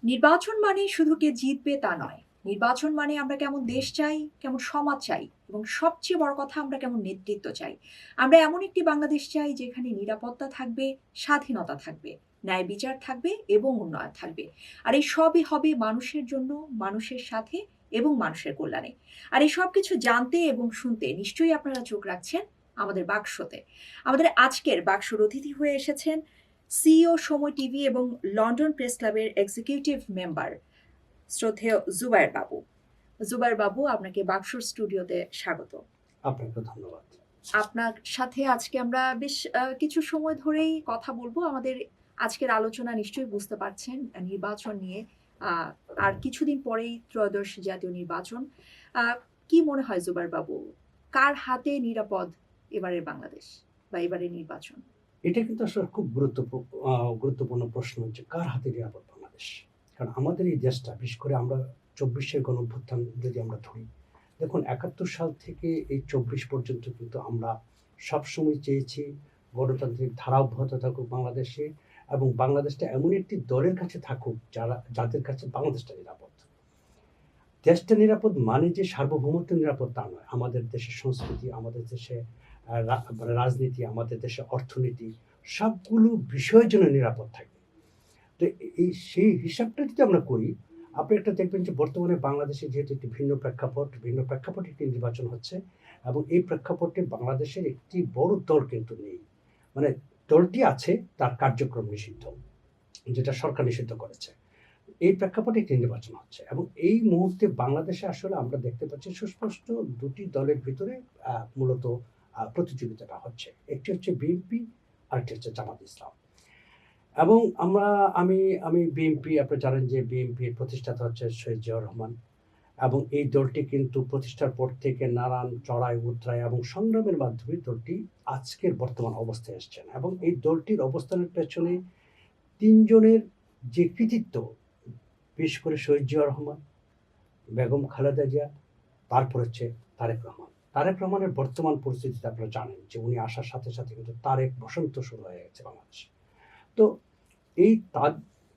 নির্বাচন মানে শুধু কে জিতবে তা নয়। নির্বাচন মানে আমরা কেমন দেশ চাই, কেমন সমাজ চাই এবং সবচেয়ে বড় কথা আমরা কেমন নেতৃত্ব চাই। আমরা এমন একটি বাংলাদেশ চাই যেখানে নিরাপত্তা থাকবে, স্বাধীনতা থাকবে, ন্যায় বিচার থাকবে এবং উন্নয়ন থাকবে। আর এই সবই হবে মানুষের জন্য, মানুষের সাথে এবং মানুষের কল্যাণে। আর এই সবকিছু জানতে এবং শুনতে নিশ্চয়ই আপনারা চোখ রাখছেন আমাদের বাক্সতে। আমাদের আজকের বাক্সর অতিথি হয়ে এসেছেন সিইও সময় টিভি এবং লন্ডন প্রেস ক্লাবের এক্সিকিউটিভ মেম্বার শ্রদ্ধেয় জুবায়ের বাবু। জুবায়ের বাবু, আপনাকে বাক্সর স্টুডিওতে স্বাগত। আপনাকে ধন্যবাদ। আপনার সাথে আজকে আমরা বেশ কিছু সময় ধরেই কথা বলবো। আমাদের আজকের আলোচনা নিশ্চয়ই বুঝতে পারছেন নির্বাচন নিয়ে। আহ, আর কিছুদিন পরেই ত্রয়োদশ জাতীয় নির্বাচন। কি মনে হয় জুবায়ের বাবু, কার হাতে নিরাপদ এবারের বাংলাদেশ বা এবারের নির্বাচন? এটা কিন্তু আসলে খুব গুরুত্বপূর্ণ প্রশ্ন, যে কার হাতে নিরাপদ বাংলাদেশ। কারণ আমাদের এই দেশটা, বিশেষ করে আমরা ২৪-এর গণঅভ্যুত্থান যদি আমরা ধরি, দেখুন ৭১ সাল থেকে এই ২৪ পর্যন্ত কিন্তু আমরা সবসময় চেয়েছি গণতান্ত্রিক ধারা অব্যাহত থাকুক বাংলাদেশে, এবং বাংলাদেশটা এমন একটি দলের কাছে থাকুক যাদের কাছে বাংলাদেশটা নিরাপদ। দেশটা নিরাপদ মানে যে সার্বভৌমত্ব নিরাপদ তা নয়। আমাদের দেশের সংস্কৃতি, আমাদের দেশে রাজনীতি, আমাদের দেশের অর্থনীতি, সবগুলো বিষয়ের জন্য নিরাপদ থাকবে। তো সেই হিসাবটা যদি আমরা করি, আপনি একটা দেখবেন যে বর্তমানে বাংলাদেশে যেহেতু একটি ভিন্ন প্রেক্ষাপটে একটি নির্বাচন হচ্ছে, এবং এই প্রেক্ষাপটে বাংলাদেশের একটি বড় দল কিন্তু নেই। মানে দলটি আছে, তার কার্যক্রম নিষিদ্ধ, যেটা সরকার নিষিদ্ধ করেছে। এই প্রেক্ষাপটে একটি নির্বাচন হচ্ছে, এবং এই মুহূর্তে বাংলাদেশে আসলে আমরা দেখতে পাচ্ছি সুস্পষ্ট দুটি দলের ভিতরে মূলত প্রতিযোগিতাটা হচ্ছে। একটি হচ্ছে বিএনপি, আরেকটি হচ্ছে জামাত ইসলাম। এবং আমি আমি বিএনপি, আপনি জানেন যে বিএনপির প্রতিষ্ঠাতা হচ্ছে শহীদ জিয়াউর রহমান, এবং এই দলটি কিন্তু প্রতিষ্ঠার পর থেকে নানান চড়াই উতরাই এবং সংগ্রামের মাধ্যমে দলটি আজকের বর্তমান অবস্থায় এসছেন। এবং এই দলটির অবস্থানের পেছনে তিনজনের যে কৃতিত্ব, বিশেষ করে শহীদ জিয়াউর রহমান, বেগম খালেদা জিয়া, তারপর হচ্ছে তারেক রহমান। তারেক রহমানের বর্তমান পরিস্থিতিতে আপনারা জানেন যে উনি আসার সাথে সাথে কিন্তু তারেক বসন্ত শুরু হয়ে গেছে বাংলাদেশে। তো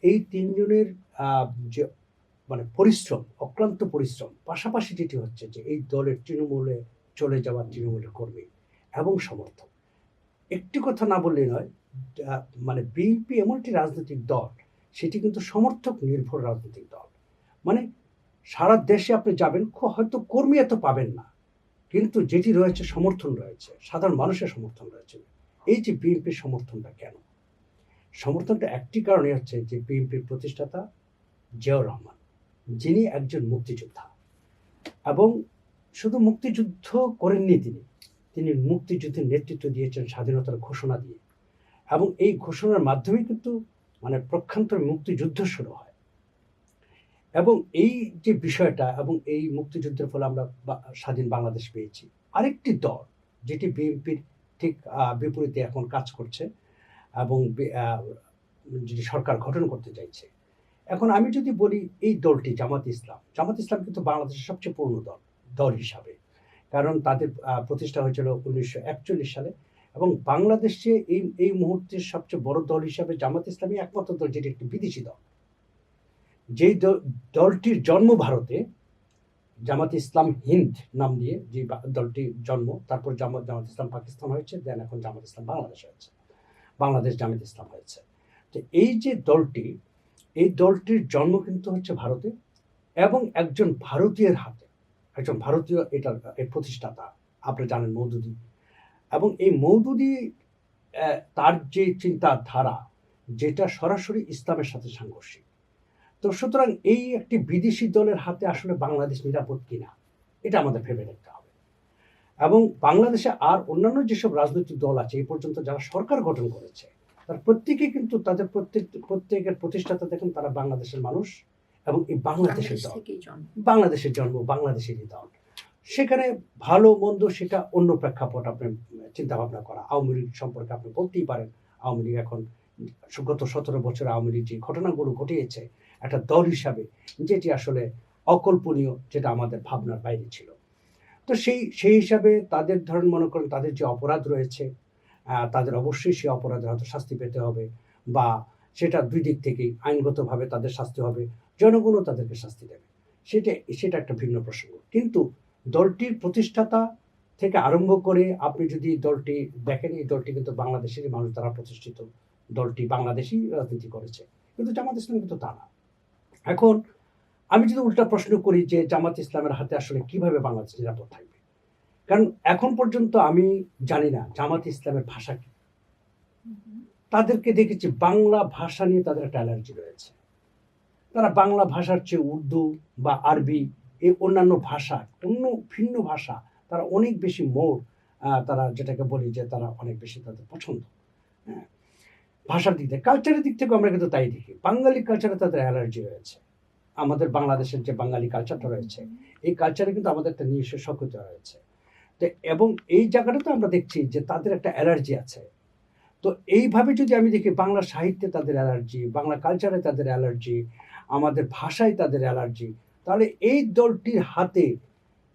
এই তিনজনের যে মানে পরিশ্রম, অক্লান্ত পরিশ্রম, পাশাপাশি যেটি হচ্ছে যে এই দলের তৃণমূলে চলে যাওয়া তৃণমূলের কর্মী এবং সমর্থক। একটি কথা না বললেই নয়, মানে বিএনপি এমন একটি রাজনৈতিক দল, সেটি কিন্তু সমর্থক নির্ভর রাজনৈতিক দল। মানে সারা দেশে আপনি যাবেন, হয়তো কর্মী এত পাবেন না, কিন্তু যেটি রয়েছে সমর্থন রয়েছে, সাধারণ মানুষের সমর্থন রয়েছে। এই যে বিএনপির সমর্থনটা কেন? সমর্থনটা একটি কারণে হচ্ছে যে বিএনপির প্রতিষ্ঠাতা জিয়াউর রহমান, যিনি একজন মুক্তিযোদ্ধা, এবং শুধু মুক্তিযুদ্ধ করেননি তিনি মুক্তিযুদ্ধের নেতৃত্ব দিয়েছেন স্বাধীনতার ঘোষণা দিয়ে, এবং এই ঘোষণার মাধ্যমে কিন্তু মানে প্রক্ষান্তরে মুক্তিযুদ্ধ শুরু হয়। এবং এই যে বিষয়টা, এবং এই মুক্তিযুদ্ধের ফলে আমরা স্বাধীন বাংলাদেশ পেয়েছি। আরেকটি দল যেটি বিএনপির ঠিক বিপরীতে এখন কাজ করছে, এবং যেটি সরকার গঠন করতে চাইছে। এখন আমি যদি বলি এই দলটি জামাত ইসলাম কিন্তু বাংলাদেশের সবচেয়ে পুরনো দল হিসাবে, কারণ তাদের প্রতিষ্ঠা হয়েছিল ১৯৪১ সালে, এবং বাংলাদেশে এই মুহূর্তে সবচেয়ে বড় দল হিসাবে জামাত ইসলামী একমাত্র দল যেটি একটি বিদেশি দল। যেই দলটির জন্ম ভারতে, জামাত ইসলাম হিন্দ নাম দিয়ে যে দলটির জন্ম, তারপর জামাত ইসলাম পাকিস্তান হয়েছে, দেন এখন জামাত ইসলাম বাংলাদেশ হয়েছে, বাংলাদেশ জামাত ইসলাম হয়েছে। তো এই যে দলটি, এই দলটির জন্ম কিন্তু হচ্ছে ভারতে, এবং একজন ভারতীয়ের হাতে, একজন ভারতীয় এটার প্রতিষ্ঠাতা, আপনি জানেন মওদুদী। এবং এই মওদুদী তার যে চিন্তাধারা, যেটা সরাসরি ইসলামের সাথে সাংঘর্ষিক। তো সুতরাং এই একটি বিদেশি দলের হাতে আসলে বাংলাদেশ নিরাপদ কিনা, এটা আমাদের ভেবে দেখতে হবে। এবং বাংলাদেশে আর অন্যান্য যেসব রাজনৈতিক দল আছে এই পর্যন্ত যারা সরকার গঠন করেছে, তার প্রত্যেকেই কিন্তু তাদের প্রত্যেকের প্রতিষ্ঠাতা দেখুন তারা বাংলাদেশের মানুষ, এবং এই বাংলাদেশের দল, বাংলাদেশের জন্ম, বাংলাদেশেরই দল। সেখানে ভালো মন্দ সেটা অন্য প্রেক্ষাপট আপনি চিন্তা ভাবনা করা। আওয়ামী লীগ সম্পর্কে আপনি বলতেই পারেন, আওয়ামী লীগ এখন গত ১৭ বছরে আওয়ামী লীগ যে ঘটনাগুলো ঘটিয়েছে একটা দল হিসাবে, যেটি আসলে অকল্পনীয়, যেটা আমাদের ভাবনার বাইরে ছিল। তো সেই হিসাবে তাদের ধরেন মনে করেন তাদের যে অপরাধ রয়েছে, তাদের অবশ্যই সেই অপরাধের হয়তো শাস্তি পেতে হবে, বা সেটা দুই দিক থেকেই আইনগতভাবে তাদের শাস্তি হবে, জনগণও তাদেরকে শাস্তি দেবে, সেটা একটা ভিন্ন প্রসঙ্গ। কিন্তু দলটির প্রতিষ্ঠাতা থেকে আরম্ভ করে আপনি যদি দলটি দেখেন, এই দলটি কিন্তু বাংলাদেশেরই মানুষ দ্বারা প্রতিষ্ঠিত, দলটি বাংলাদেশি রাজনীতি করেছে, কিন্তু জামাত ইসলাম কিন্তু তা না। এখন আমি যদি উল্টা প্রশ্ন করি যে জামাত ইসলামের হাতে আসলে কিভাবে বাংলাদেশ নিরাপদ থাকবে, কারণ এখন পর্যন্ত আমি জানি না জামাত ইসলামের ভাষা কি। তাদেরকে দেখেছি বাংলা ভাষা নিয়ে তাদের একটা অ্যালার্জি রয়েছে। তারা বাংলা ভাষার চেয়ে উর্দু বা আরবি এই অন্যান্য ভাষা, অন্য ভিন্ন ভাষা তারা অনেক বেশি তারা যেটাকে বলি যে তারা অনেক বেশি তাদের পছন্দ। হ্যাঁ, ভাষার দিক থেকে, কালচারের দিক থেকে আমরা কিন্তু তাই দেখি, বাঙালি কালচারে তাদের অ্যালার্জি রয়েছে। আমাদের বাংলাদেশের যে বাঙালি কালচারটা রয়েছে, এই কালচারে কিন্তু আমাদের একটা নিজস্ব সক্রিয়তা রয়েছে। তো এবং এই জায়গাটাতে আমরা দেখছি যে তাদের একটা অ্যালার্জি আছে। তো এইভাবে যদি আমি দেখি বাংলা সাহিত্যে তাদের অ্যালার্জি, বাংলা কালচারে তাদের অ্যালার্জি, আমাদের ভাষায় তাদের অ্যালার্জি, তাহলে এই দলটির হাতে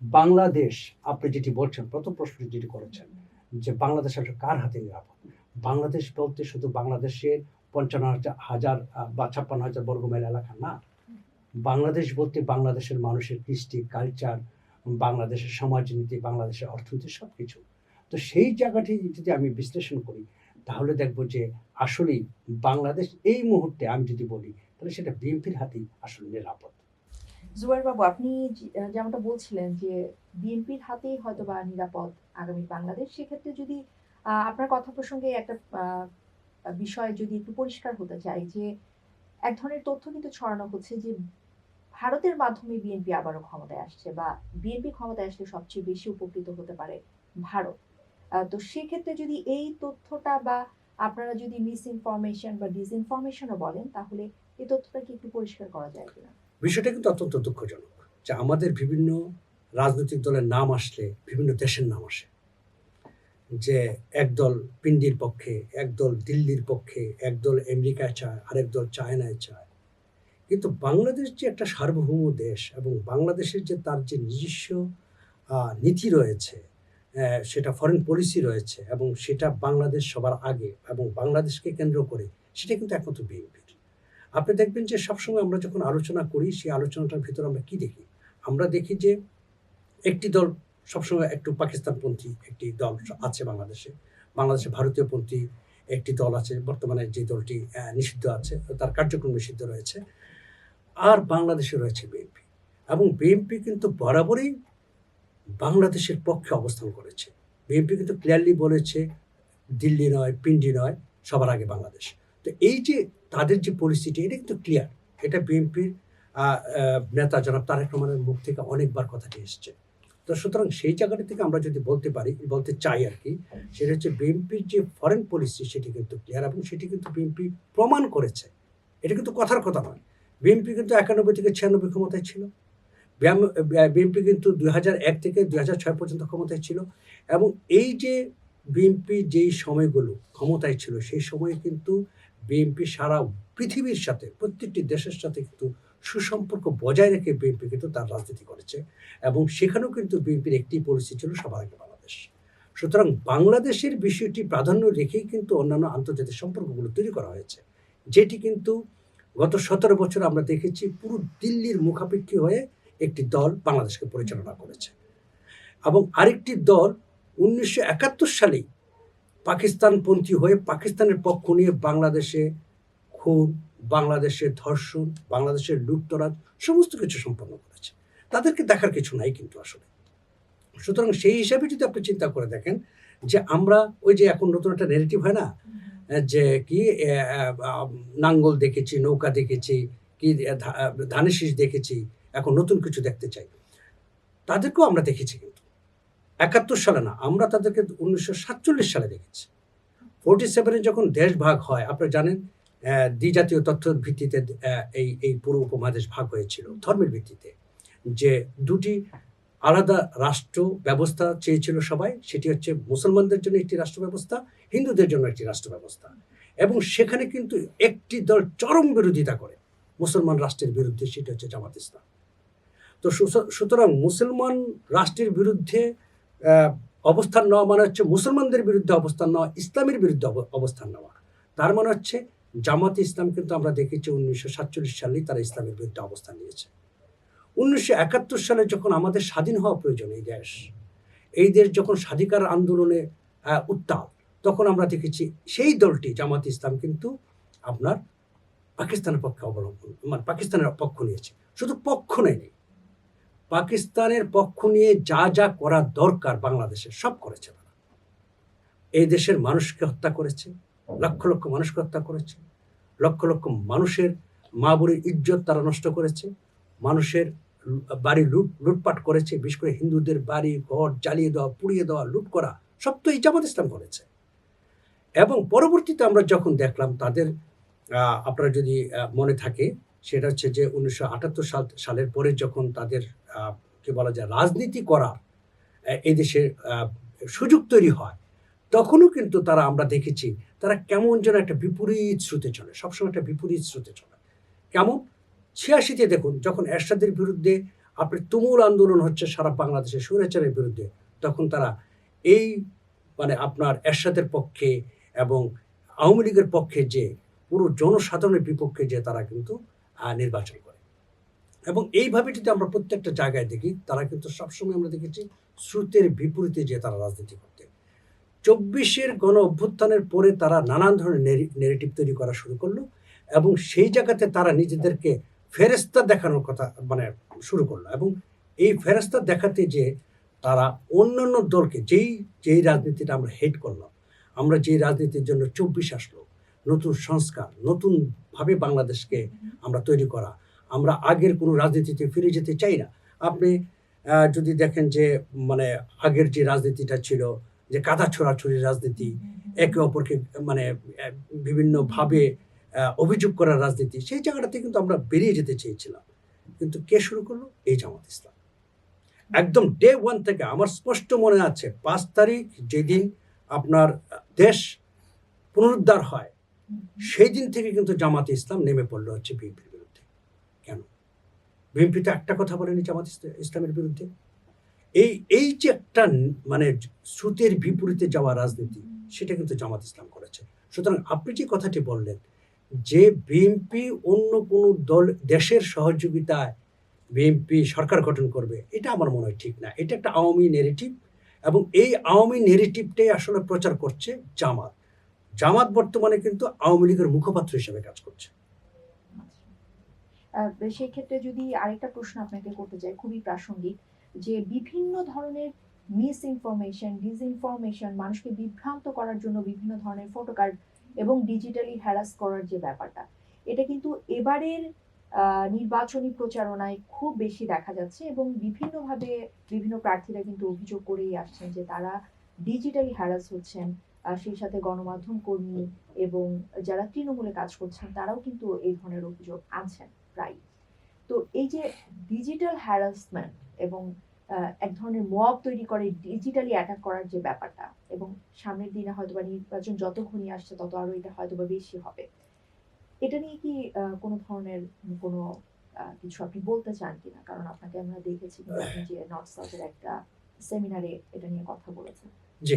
বাংলাদেশ, আপনি যেটি বলছেন, প্রথম প্রশ্ন যেটি করেছেন যে বাংলাদেশ আসলে কার হাতে নিরাপদ, বাংলাদেশ বলতে শুধু বাংলাদেশের ৫৫,০০০ বা ৫৬,০০০ বর্গমাইল এলাকা না। বাংলাদেশ বলতে বাংলাদেশের মানুষের কৃষ্টি, কালচার, বাংলাদেশের সমাজনীতি, বাংলাদেশের অর্থনীতি, সব কিছু। তো সেই জায়গাটি যদি আমি বিশ্লেষণ করি, তাহলে দেখবো যে আসলেই বাংলাদেশ এই মুহূর্তে আমি যদি বলি তাহলে সেটা বিএনপির হাতেই আসলে নিরাপদ। জুবাইর বাবু, আপনি যেমনটা বলছিলেন যে বিএনপির হাতেই হয়তো বা নিরাপদ আগামী বাংলাদেশ, সেক্ষেত্রে যদি আপনার কথা প্রসঙ্গে একটা বিষয় যদি একটু পরিষ্কার হতে চাই, যে এক ধরনের তথ্য কিন্তু ছড়ানো হচ্ছে যে ভারতের মাধ্যমে বিএনপি আবারও ক্ষমতায় আসছে, বা বিএনপি ক্ষমতায় আসলে সবচেয়ে বেশি উপকৃত হতে পারে ভারত। তো সেক্ষেত্রে যদি এই তথ্যটা, বা আপনারা যদি মিস ইনফরমেশন বা ডিসইনফরমেশনও বলেন, তাহলে এই তথ্যটা কি একটু পরিষ্কার করা যায় কিনা? বিষয়টা কিন্তু অত্যন্ত দুঃখজনক যে আমাদের বিভিন্ন রাজনৈতিক দলের নাম আসলে বিভিন্ন দেশের নাম আসে, যে একদল পিন্ডির পক্ষে, একদল দিল্লির পক্ষে, একদল আমেরিকায় চায়, আরেক দল চায়নায় চায়। কিন্তু বাংলাদেশ যে একটা সার্বভৌম দেশ, এবং বাংলাদেশের যে তার যে নিজস্ব নীতি রয়েছে, সেটা ফরেন পলিসি রয়েছে, এবং সেটা বাংলাদেশ সবার আগে, এবং বাংলাদেশকে কেন্দ্র করে সেটা কিন্তু একমাত্র বিএনপির। আপনি দেখবেন যে সবসময় আমরা যখন আলোচনা করি, সেই আলোচনাটার ভিতরে আমরা কি দেখি? আমরা দেখি যে একটি দল সবসময় একটু পাকিস্তানপন্থী একটি দল আছে বাংলাদেশে, ভারতীয়পন্থী একটি দল আছে, বর্তমানে যে দলটি নিষিদ্ধ আছে, তার কার্যক্রম নিষিদ্ধ রয়েছে, আর বাংলাদেশে রয়েছে বিএনপি। এবং বিএনপি কিন্তু বরাবরই বাংলাদেশের পক্ষে অবস্থান করেছে। বিএনপি কিন্তু ক্লিয়ারলি বলেছে দিল্লি নয়, পিন্ডি নয়, সবার আগে বাংলাদেশ। তো এই যে তাদের যে পরিস্থিতি, এটা কিন্তু ক্লিয়ার, এটা বিএনপির নেতা জনাব তারেক রহমানের মুখ থেকে অনেকবার কথাটি এসছে। তো সুতরাং সেই জায়গাটা থেকে আমরা যদি বলতে চাই আর কি, সেটা হচ্ছে বিএনপির যে ফরেন পলিসি সেটি কিন্তু ক্লিয়ার, এবং সেটি কিন্তু বিএনপি প্রমাণ করেছে। এটা কিন্তু কথার কথা নয়। বিএনপি কিন্তু ৯১ থেকে ৯৬ ক্ষমতায় ছিল। বিএনপি কিন্তু ২০০১ থেকে ২০০৬ পর্যন্ত ক্ষমতায় ছিল, এবং এই যে বিএনপি যেই সময়গুলো ক্ষমতায় ছিল, সেই সময়ে কিন্তু বিএনপি সারা পৃথিবীর সাথে, প্রত্যেকটি দেশের সাথে কিন্তু সুসম্পর্ক বজায় রেখে বিএনপি কিন্তু তার রাজনীতি করেছে, এবং সেখানেও কিন্তু বিএনপির একটি পলিসি ছিল সবার আগে বাংলাদেশ। সুতরাং বাংলাদেশের বিষয়টি প্রাধান্য রেখেই কিন্তু অন্যান্য আন্তর্জাতিক সম্পর্কগুলো তৈরি করা হয়েছে, যেটি কিন্তু গত ১৭ বছর আমরা দেখেছি পুরো দিল্লির মুখাপেক্ষী হয়ে একটি দল বাংলাদেশকে পরিচালনা করেছে, এবং আরেকটি দল ১৯৭১ সালেই পাকিস্তানপন্থী হয়ে পাকিস্তানের পক্ষ নিয়ে বাংলাদেশে খুন, বাংলাদেশের ধর্ষণ, বাংলাদেশের লুটতরাজ সমস্ত কিছু সম্পন্ন করেছে। তাদেরকে দেখার কিছু নাই কিন্তু আসলে। সুতরাং সেই হিসাবে যদি আপনি চিন্তা করে দেখেন যে আমরা ওই যে এখন নতুন একটা নেগেটিভ হয় না, যে কি নাঙ্গল দেখেছি, নৌকা দেখেছি, কি ধানের শীষ দেখেছি, এখন নতুন কিছু দেখতে চাই। তাদেরকেও আমরা দেখেছি, কিন্তু ৭১ সালে না, আমরা তাদেরকে ১৯৪৭ সালে দেখেছি। 47-এ যখন দেশ ভাগ হয়, আপনারা জানেন দ্বিজাতীয় তথ্যের ভিত্তিতে এই পুরো উপমহাদেশ ভাগ হয়েছিল ধর্মের ভিত্তিতে, যে দুটি আলাদা রাষ্ট্র ব্যবস্থা চেয়েছিল সবাই। সেটি হচ্ছে মুসলমানদের জন্য একটি রাষ্ট্র ব্যবস্থা, হিন্দুদের জন্য একটি রাষ্ট্র ব্যবস্থা, এবং সেখানে কিন্তু একটি দল চরম বিরোধিতা করে মুসলমান রাষ্ট্রের বিরুদ্ধে, সেটি হচ্ছে জামাত ইসলাম। তো সুতরাং মুসলমান রাষ্ট্রের বিরুদ্ধে অবস্থান নেওয়া মানে হচ্ছে মুসলমানদের বিরুদ্ধে অবস্থান নেওয়া, ইসলামের বিরুদ্ধে অবস্থান নেওয়া। তার মানে হচ্ছে জামাত ইসলাম কিন্তু আমরা দেখেছি 1947 সালেই তারা ইসলামের বিরুদ্ধে অবস্থান নিয়েছে। 1971 সালে যখন আমাদের স্বাধীন হওয়া প্রয়োজন এই দেশ যখন স্বাধিকার আন্দোলনে উত্তাল, তখন আমরা দেখেছি সেই দলটি জামাত ইসলাম কিন্তু আপনার পাকিস্তানের পক্ষে অবলম্বন মানে পাকিস্তানের পক্ষ নিয়েছে। শুধু পক্ষ নেয়নি, পাকিস্তানের পক্ষ নিয়ে যা যা করা দরকার বাংলাদেশের সব করেছে তারা। এই দেশের মানুষকে হত্যা করেছে, লক্ষ লক্ষ মানুষকে হত্যা করেছে, লক্ষ লক্ষ মানুষের মা বোনের ইজ্জত তারা নষ্ট করেছে, মানুষের বাড়ি লুটপাট করেছে, বিশেষ করে হিন্দুদের বাড়ি ঘর জ্বালিয়ে দেওয়া, পুড়িয়ে দেওয়া, লুট করা, সব তো এই জামাত ইসলাম করেছে। এবং পরবর্তীতে আমরা যখন দেখলাম তাদের আপনারা যদি মনে থাকে, সেটা হচ্ছে যে 1978 সালের পরে যখন তাদের কি বলা যায় রাজনীতি করার এই দেশে সুযোগ তৈরি হয়, তখনও কিন্তু তারা আমরা দেখেছি তারা কেমন যেন একটা বিপরীত স্রোতে চলে, সবসময় একটা বিপরীত স্রোতে চলে। কেমন 86-তে দেখুন, যখন এরশাদের বিরুদ্ধে আপনার তুমুল আন্দোলন হচ্ছে সারা বাংলাদেশের স্বৈরাচারের বিরুদ্ধে, তখন তারা এই মানে আপনার এরশাদের পক্ষে এবং আওয়ামী লীগের পক্ষে যে পুরো জনসাধারণের বিপক্ষে যে তারা কিন্তু নির্বাচন করে। এবং এইভাবে যদি আমরা প্রত্যেকটা জায়গায় দেখি, তারা কিন্তু সবসময় আমরা দেখেছি স্রোতের বিপরীতে যে তারা রাজনীতি করতে। 24-এর গণ অভ্যুত্থানের পরে তারা নানান ধরনের নেগেটিভ তৈরি করা শুরু করলো, এবং সেই জায়গাতে তারা নিজেদেরকে ফেরেস্তা দেখানোর কথা মানে শুরু করলো। এবং এই ফেরেস্তা দেখাতে যে তারা অন্যান্য দলকে যেই রাজনীতিটা আমরা হেট করলাম, আমরা যেই রাজনীতির জন্য 24 আসলো, নতুন সংস্কার, নতুনভাবে বাংলাদেশকে আমরা তৈরি করা, আমরা আগের কোনো রাজনীতিতে ফিরে যেতে চাই না। আপনি যদি দেখেন যে মানে আগের যে রাজনীতিটা ছিল, যে কাদা ছোড়াছুড়ির রাজনীতি, একে অপরকে মানে বিভিন্নভাবে অভিযোগ করার রাজনীতি, সেই জায়গাটাতে কিন্তু আমরা বেরিয়ে যেতে চেয়েছিলাম। কিন্তু কে শুরু করলো? এই জামাত ইসলাম। একদম ডে 1 থেকে আমার স্পষ্ট মনে আছে, 5 তারিখ যেদিন আপনার দেশ পুনরুদ্ধার হয়, সেই দিন থেকে কিন্তু জামাত ইসলাম নেমে পড়লো হচ্ছে বিএনপির বিরুদ্ধে। কেন? বিএনপি তো একটা কথা বলেনি জামাত ইসলামের বিরুদ্ধে। এই যে একটা মানে স্রোতের বিপরীতে যাওয়া রাজনীতি, সেটা কিন্তু জামাত ইসলাম করেছে। সুতরাং আপনি যে কথাটি বললেন যে বিএনপি অন্য কোনো দল দেশের সহযোগিতায় বিএনপি সরকার গঠন করবে, এটা আমার মনে হয় ঠিক না। এটা একটা আওয়ামী নেরেটিভ, এবং এই আওয়ামী নেরেটিভটাই আসলে প্রচার করছে জামাত। জামাত বর্তমানে কিন্তু আওয়ামী লীগের মুখপাত্র হিসেবে কাজ করছে। সেই ক্ষেত্রে যদি আরেকটা প্রশ্ন আপনাকে করতে চাই, খুবই প্রাসঙ্গিক, যে বিভিন্ন ধরনের মিস ইনফরমেশন, ডিসইনফরমেশন, মানুষকে বিভ্রান্ত করার জন্য বিভিন্ন ধরনের ফটোকার্ড এবং ডিজিটালি হ্যারাস করার যে ব্যাপারটা, এটা কিন্তু এবারের নির্বাচনী প্রচারণায় খুব বেশি দেখা যাচ্ছে, এবং বিভিন্নভাবে বিভিন্ন প্রার্থীরা কিন্তু অভিযোগ করেই আসছেন যে তারা ডিজিটালি হ্যারাস হচ্ছেন। সেই সাথে গণমাধ্যম কর্মী এবং যারা তৃণমূলে কাজ করছেন তারাও কিন্তু এই ধরনের অভিযোগ আনছেন প্রায়। তো এই যে ডিজিটাল হ্যারাসমেন্ট এবং এক ধরনের মব তৈরি করে ডিজিটালি অ্যাটাক করার যে ব্যাপারটা, এবং সামনের দিনে হয়তোবা নির্বাচন যত ঘনিয়ে আসছে তত আরো এটা হয়তোবা বেশি হবে, এটা নিয়ে কি কোনো ধরনের কোনো কিছু আপনি বলতে চান কিনা? কারণ আপনাকে আমরা দেখেছি আপনি যে নর্থ সাউথের একটা সেমিনারে এটা নিয়ে কথা বলেছেন। জি,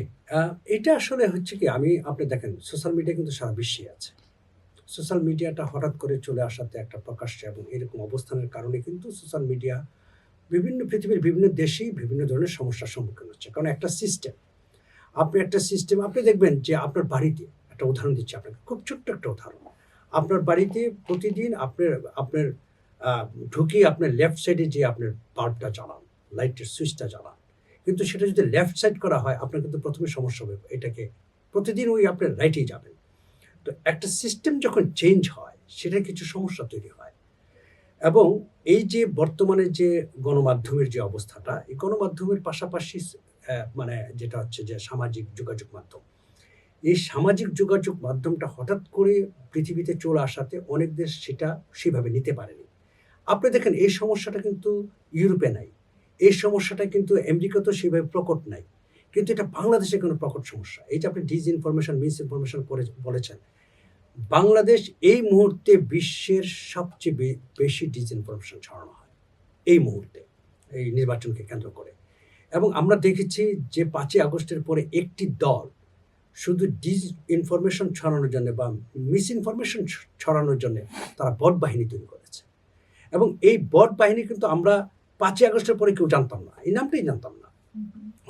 এটা আসলে হচ্ছে কি, আপনি দেখেন সোশ্যাল মিডিয়া কিন্তু সারা বিশ্বে আছে। সোশ্যাল মিডিয়াটা হঠাৎ করে চলে আসাতে একটা প্রকাশ্যে এবং এরকম অবস্থানের কারণে কিন্তু সোশ্যাল মিডিয়া পৃথিবীর বিভিন্ন দেশেই বিভিন্ন ধরনের সমস্যার সম্মুখীন হচ্ছে। কারণ একটা সিস্টেম, আপনি দেখবেন যে আপনার বাড়িতে, একটা উদাহরণ দিচ্ছি আপনাকে, খুব ছোট্ট একটা উদাহরণ। আপনার বাড়িতে প্রতিদিন আপনার ঢুকে আপনার লেফট সাইডে যে আপনার বাল্বটা জ্বালান, লাইটের সুইচটা জ্বালান, কিন্তু সেটা যদি লেফট সাইড করা হয়, আপনার কিন্তু প্রথমে সমস্যা হবে। এটাকে প্রতিদিন ওই আপনার রাইটেই যাবেন। তো একটা সিস্টেম যখন চেঞ্জ হয়, সেটা কিছু সমস্যা তৈরি হয়। এবং এই যে বর্তমানে যে গণমাধ্যমের যে অবস্থাটা, এই গণমাধ্যমের পাশাপাশি মানে যেটা হচ্ছে যে সামাজিক যোগাযোগ মাধ্যম, এই সামাজিক যোগাযোগ মাধ্যমটা হঠাৎ করে পৃথিবীতে চলে আসাতে অনেক দেশ সেটা সেভাবে নিতে পারেনি। আপনি দেখেন এই সমস্যাটা কিন্তু ইউরোপে নাই, এই সমস্যাটা কিন্তু আমেরিকাতেও সেভাবে প্রকট নাই, কিন্তু এটা বাংলাদেশে কোনো প্রকট সমস্যা। এই যে আপনি ডিসইনফরমেশন, মিস ইনফরমেশন করে বলেছেন, বাংলাদেশ এই মুহূর্তে বিশ্বের সবচেয়ে বেশি ডিসইনফরমেশন ছড়ানো হয় এই মুহূর্তে, এই নির্বাচনকে কেন্দ্র করে। এবং আমরা দেখেছি যে 5ই আগস্টের পরে একটি দল শুধু ইনফরমেশন ছড়ানোর জন্য বা মিস ইনফরমেশন ছড়ানোর জন্য তারা বট বাহিনী তৈরি করেছে। এবং এই বট বাহিনী কিন্তু আমরা 5ই আগস্টের পরে কেউ জানতাম না, এই নামটাই জানতাম না।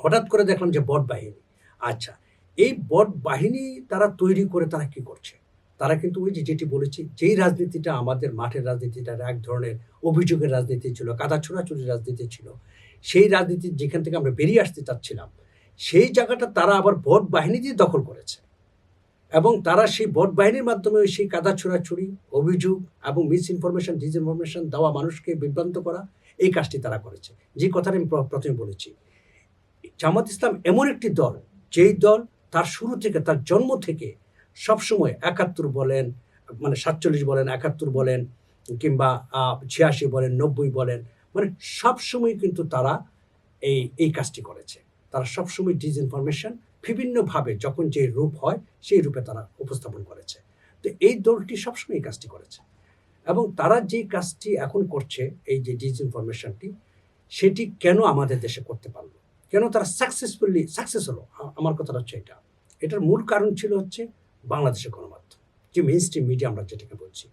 হঠাৎ করে দেখলাম যে বট বাহিনী। আচ্ছা, এই বট বাহিনী তারা তৈরি করে তারা কি করছে? তারা কিন্তু ওই যে যেটি বলেছি, যেই রাজনীতিটা আমাদের মাঠের রাজনীতিটা এক ধরনের অভিযোগের রাজনীতি ছিল, কাদা ছোড়াছুড়ির রাজনীতি ছিল, সেই রাজনীতি যেখান থেকে আমরা বেরিয়ে আসতে চাচ্ছিলাম, সেই জায়গাটা তারা আবার বট বাহিনী দিয়ে দখল করেছে। এবং তারা সেই বট বাহিনীর মাধ্যমে সেই কাদা ছোড়াছুড়ি, অভিযোগ এবং মিস ইনফরমেশন, ডিসইনফরমেশন দেওয়া, মানুষকে বিভ্রান্ত করা, এই কাজটি তারা করেছে। যে কথাটা আমি প্রথমে বলেছি, জামাত ইসলাম এমন একটি দল, যেই দল তার শুরু থেকে, তার জন্ম থেকে সবসময় ৭১ বলেন, মানে ৪৭ বলেন, ৭১ বলেন, কিংবা ৮৬ বলেন, ৯০ বলেন, মানে সবসময় কিন্তু তারা এই কাজটি করেছে। তারা সবসময় ডিসইনফরমেশন বিভিন্নভাবে যখন যে রূপ হয় সেই রূপে তারা উপস্থাপন করেছে। তো এই দলটি সবসময় এই কাজটি করেছে। এবং তারা যে কাজটি এখন করছে, এই যে ডিসইনফরমেশনটি, সেটি কেন আমাদের দেশে করতে পারলো, কেন তারা সাকসেস হলো, আমার কথাটা হচ্ছে এটা। এটার মূল কারণ ছিল হচ্ছে বাংলাদেশের গণমাধ্যম, যে মেইন স্ট্রিম মিডিয়া আমরা যেটাকে বলছি।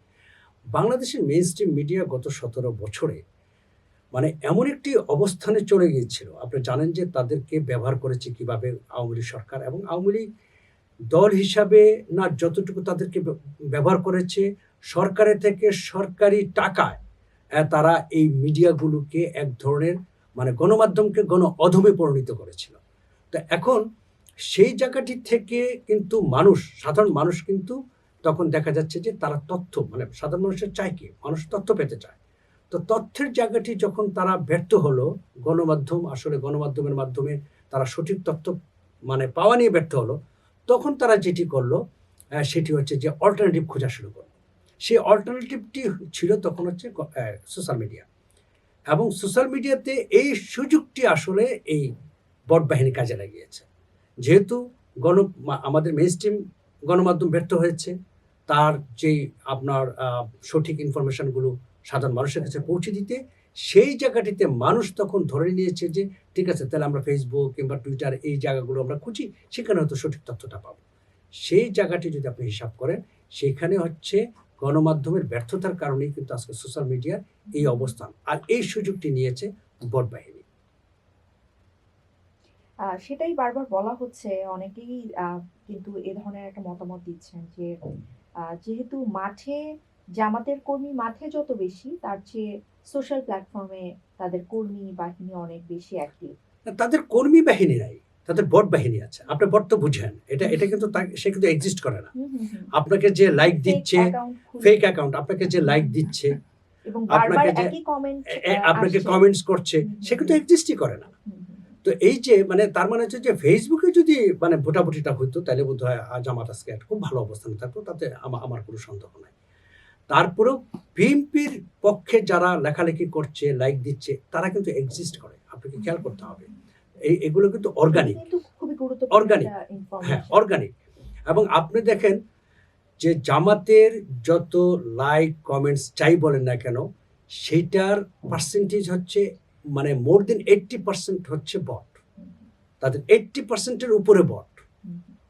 বাংলাদেশের মেইন স্ট্রিম মিডিয়া গত ১৭ বছরে মানে এমন একটি অবস্থানে চলে গিয়েছিল। আপনি জানেন যে তাদেরকে ব্যবহার করেছে কিভাবে আওয়ামী লীগ সরকার, এবং আওয়ামী লীগ দল হিসাবে না যতটুকু তাদেরকে ব্যবহার করেছে, সরকারের থেকে সরকারি টাকায় তারা এই মিডিয়াগুলোকে এক ধরনের মানে গণমাধ্যমকে গণ অধমে পরিণত করেছিল। তো এখন সেই জায়গাটি থেকে কিন্তু সাধারণ মানুষ কিন্তু তখন দেখা যাচ্ছে যে তারা তথ্য, মানে সাধারণ মানুষের চায় কি, মানুষ তথ্য পেতে চায়। তো তথ্যের জায়গাটি যখন তারা ব্যর্থ হলো, গণমাধ্যমের মাধ্যমে তারা সঠিক তথ্য মানে পাওয়া নিয়ে ব্যর্থ হলো, তখন তারা যেটি করলো সেটি হচ্ছে যে অল্টারনেটিভ খোঁজা শুরু করলো। সেই অল্টারনেটিভটি ছিল তখন হচ্ছে সোশ্যাল মিডিয়া। এবং সোশ্যাল মিডিয়াতে এই সুযোগটি আসলে এই বট বাহিনী কাজে লাগিয়েছে। যেহেতু আমাদের মেইনস্ট্রিম গণমাধ্যম ব্যর্থ হয়েছে তার যেই আপনার সঠিক ইনফরমেশনগুলো সাধারণ মানুষের কাছে পৌঁছে দিতে, সেই জায়গাটিতে মানুষ তখন ধরে নিয়েছে যে ঠিক আছে, তাহলে আমরা ফেসবুক কিংবা টুইটার এই জায়গাগুলো আমরা খুঁজি, সেখানে হয়তো সঠিক তথ্যটা পাবো। সেই জায়গাটি যদি আপনি হিসাব করেন, সেখানে হচ্ছে গণমাধ্যমের ব্যর্থতার কারণেই কিন্তু আজকে সোশ্যাল মিডিয়ার এই অবস্থান, আর এই সুযোগটি নিয়েছে বট বাহিনী। সেটাই বারবার বলা হচ্ছে, অনেকেই কিন্তু এ ধরনের একটা মতামত দিচ্ছেন যে যেহেতু মাঠে জামাতের কর্মী মাঠে যত বেশি, তার চেয়ে সোশ্যাল প্ল্যাটফর্মে তাদের কর্মী বাহিনী অনেক বেশি অ্যাক্টিভ। তাদের কর্মী বাহিনী নাই, তাদের বট বাহিনী আছে। আপনি বট তো বুঝেন, এটা কিন্তু সে কিন্তু এক্সিস্ট করে না। আপনাকে যে লাইক দিচ্ছে, ফেক অ্যাকাউন্ট, আপনাকে যে লাইক দিচ্ছে এবং বারবার আপনাকে যে একই কমেন্ট আপনাকে কমেন্টস করছে, সে কিন্তু এক্সিস্টই করে না। তো এই যে মানে তার মানে হচ্ছে যে ফেসবুকে যদি মানে ভোটাভুটিটা হইতো, তাহলে বোধ হয় জামাত আজকে একটা খুব ভালো অবস্থানে থাকতো, তাতে আমার কোনো সন্দেহ নাই। তারপরেও বিএনপির পক্ষে যারা লেখালেখি করছে, লাইক দিচ্ছে, তারা কিন্তু এক্সিস্ট করে। আপনাকে খেয়াল করতে হবে, এগুলো কিন্তু অর্গানিক, হ্যাঁ অর্গানিক। এবং আপনি দেখেন যে জামাতের যত লাইক কমেন্টস যাই বলেন না কেন, সেটার পার্সেন্টেজ হচ্ছে মানে মোর দেন 80% হচ্ছে বট। তাদের 80%-এর উপরে বট।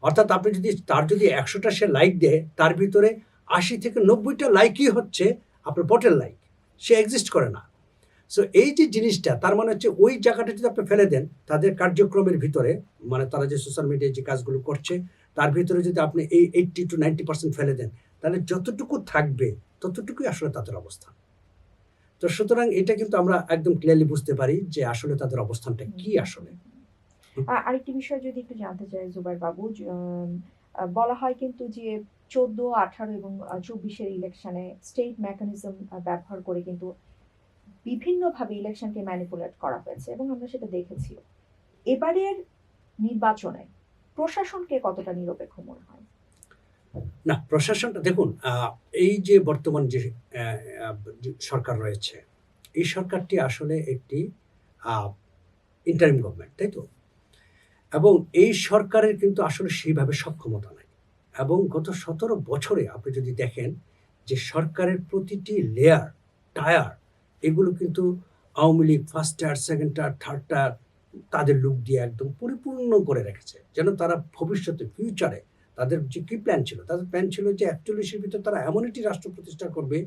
অর্থাৎ আপনি যদি 100টা সে লাইক দেয়, তার ভিতরে 80 থেকে 90টা লাইকই হচ্ছে আপনার বটের লাইক, সে এক্সিস্ট করে না। সো এই যে জিনিসটা, তার মানে হচ্ছে ওই জায়গাটা যদি আপনি ফেলে দেন তাদের কার্যক্রমের ভিতরে, মানে তারা যে সোশ্যাল মিডিয়ায় যে কাজগুলো করছে তার ভিতরে যদি আপনি এই 80 to 90% ফেলে দেন, তাহলে যতটুকু থাকবে ততটুকুই আসলে তাদের অবস্থান। তো সুতরাং এটা কিন্তু আমরা একদম ক্লিয়ারলি বুঝতে পারি যে আসলে তাদের অবস্থানটা কি। আসলে আরেকটি বিষয় যদি একটু জানতে চাই জুবাইর বাবু, বলা হয় কিন্তু যে 14, 18 এবং 24-এর ইলেকশনে স্টেট মেকানিজম ব্যবহার করে কিন্তু বিভিন্নভাবে ইলেকশনকে ম্যানিপুলেট করা হয়েছে এবং আমরা সেটা দেখেছি। এবারের নির্বাচনে প্রশাসনকে কতটা নিরপেক্ষ মনে হয়? না, প্রশাসনটা দেখুন, এই যে বর্তমান যে সরকার রয়েছে, এই সরকারটি আসলে একটি ইন্টারিম গভর্নমেন্ট, তাই তো? এবং এই সরকারের কিন্তু আসলে সেইভাবে সক্ষমতা নাই। এবং গত 17 বছরে আপনি যদি দেখেন যে সরকারের প্রতিটি লেয়ার, টায়ার, এগুলো কিন্তু Awami League first tyre, second tyre, third tyre তাদের লুক দিয়ে একদম পরিপূর্ণ করে রেখেছে, যেন তারা ভবিষ্যতে ফিউচারে তাদের যে কি প্ল্যান ছিল, তাদের প্ল্যান ছিল যে ৪১-এর ভিতর তারা এমন একটি রাষ্ট্র প্রতিষ্ঠা করবে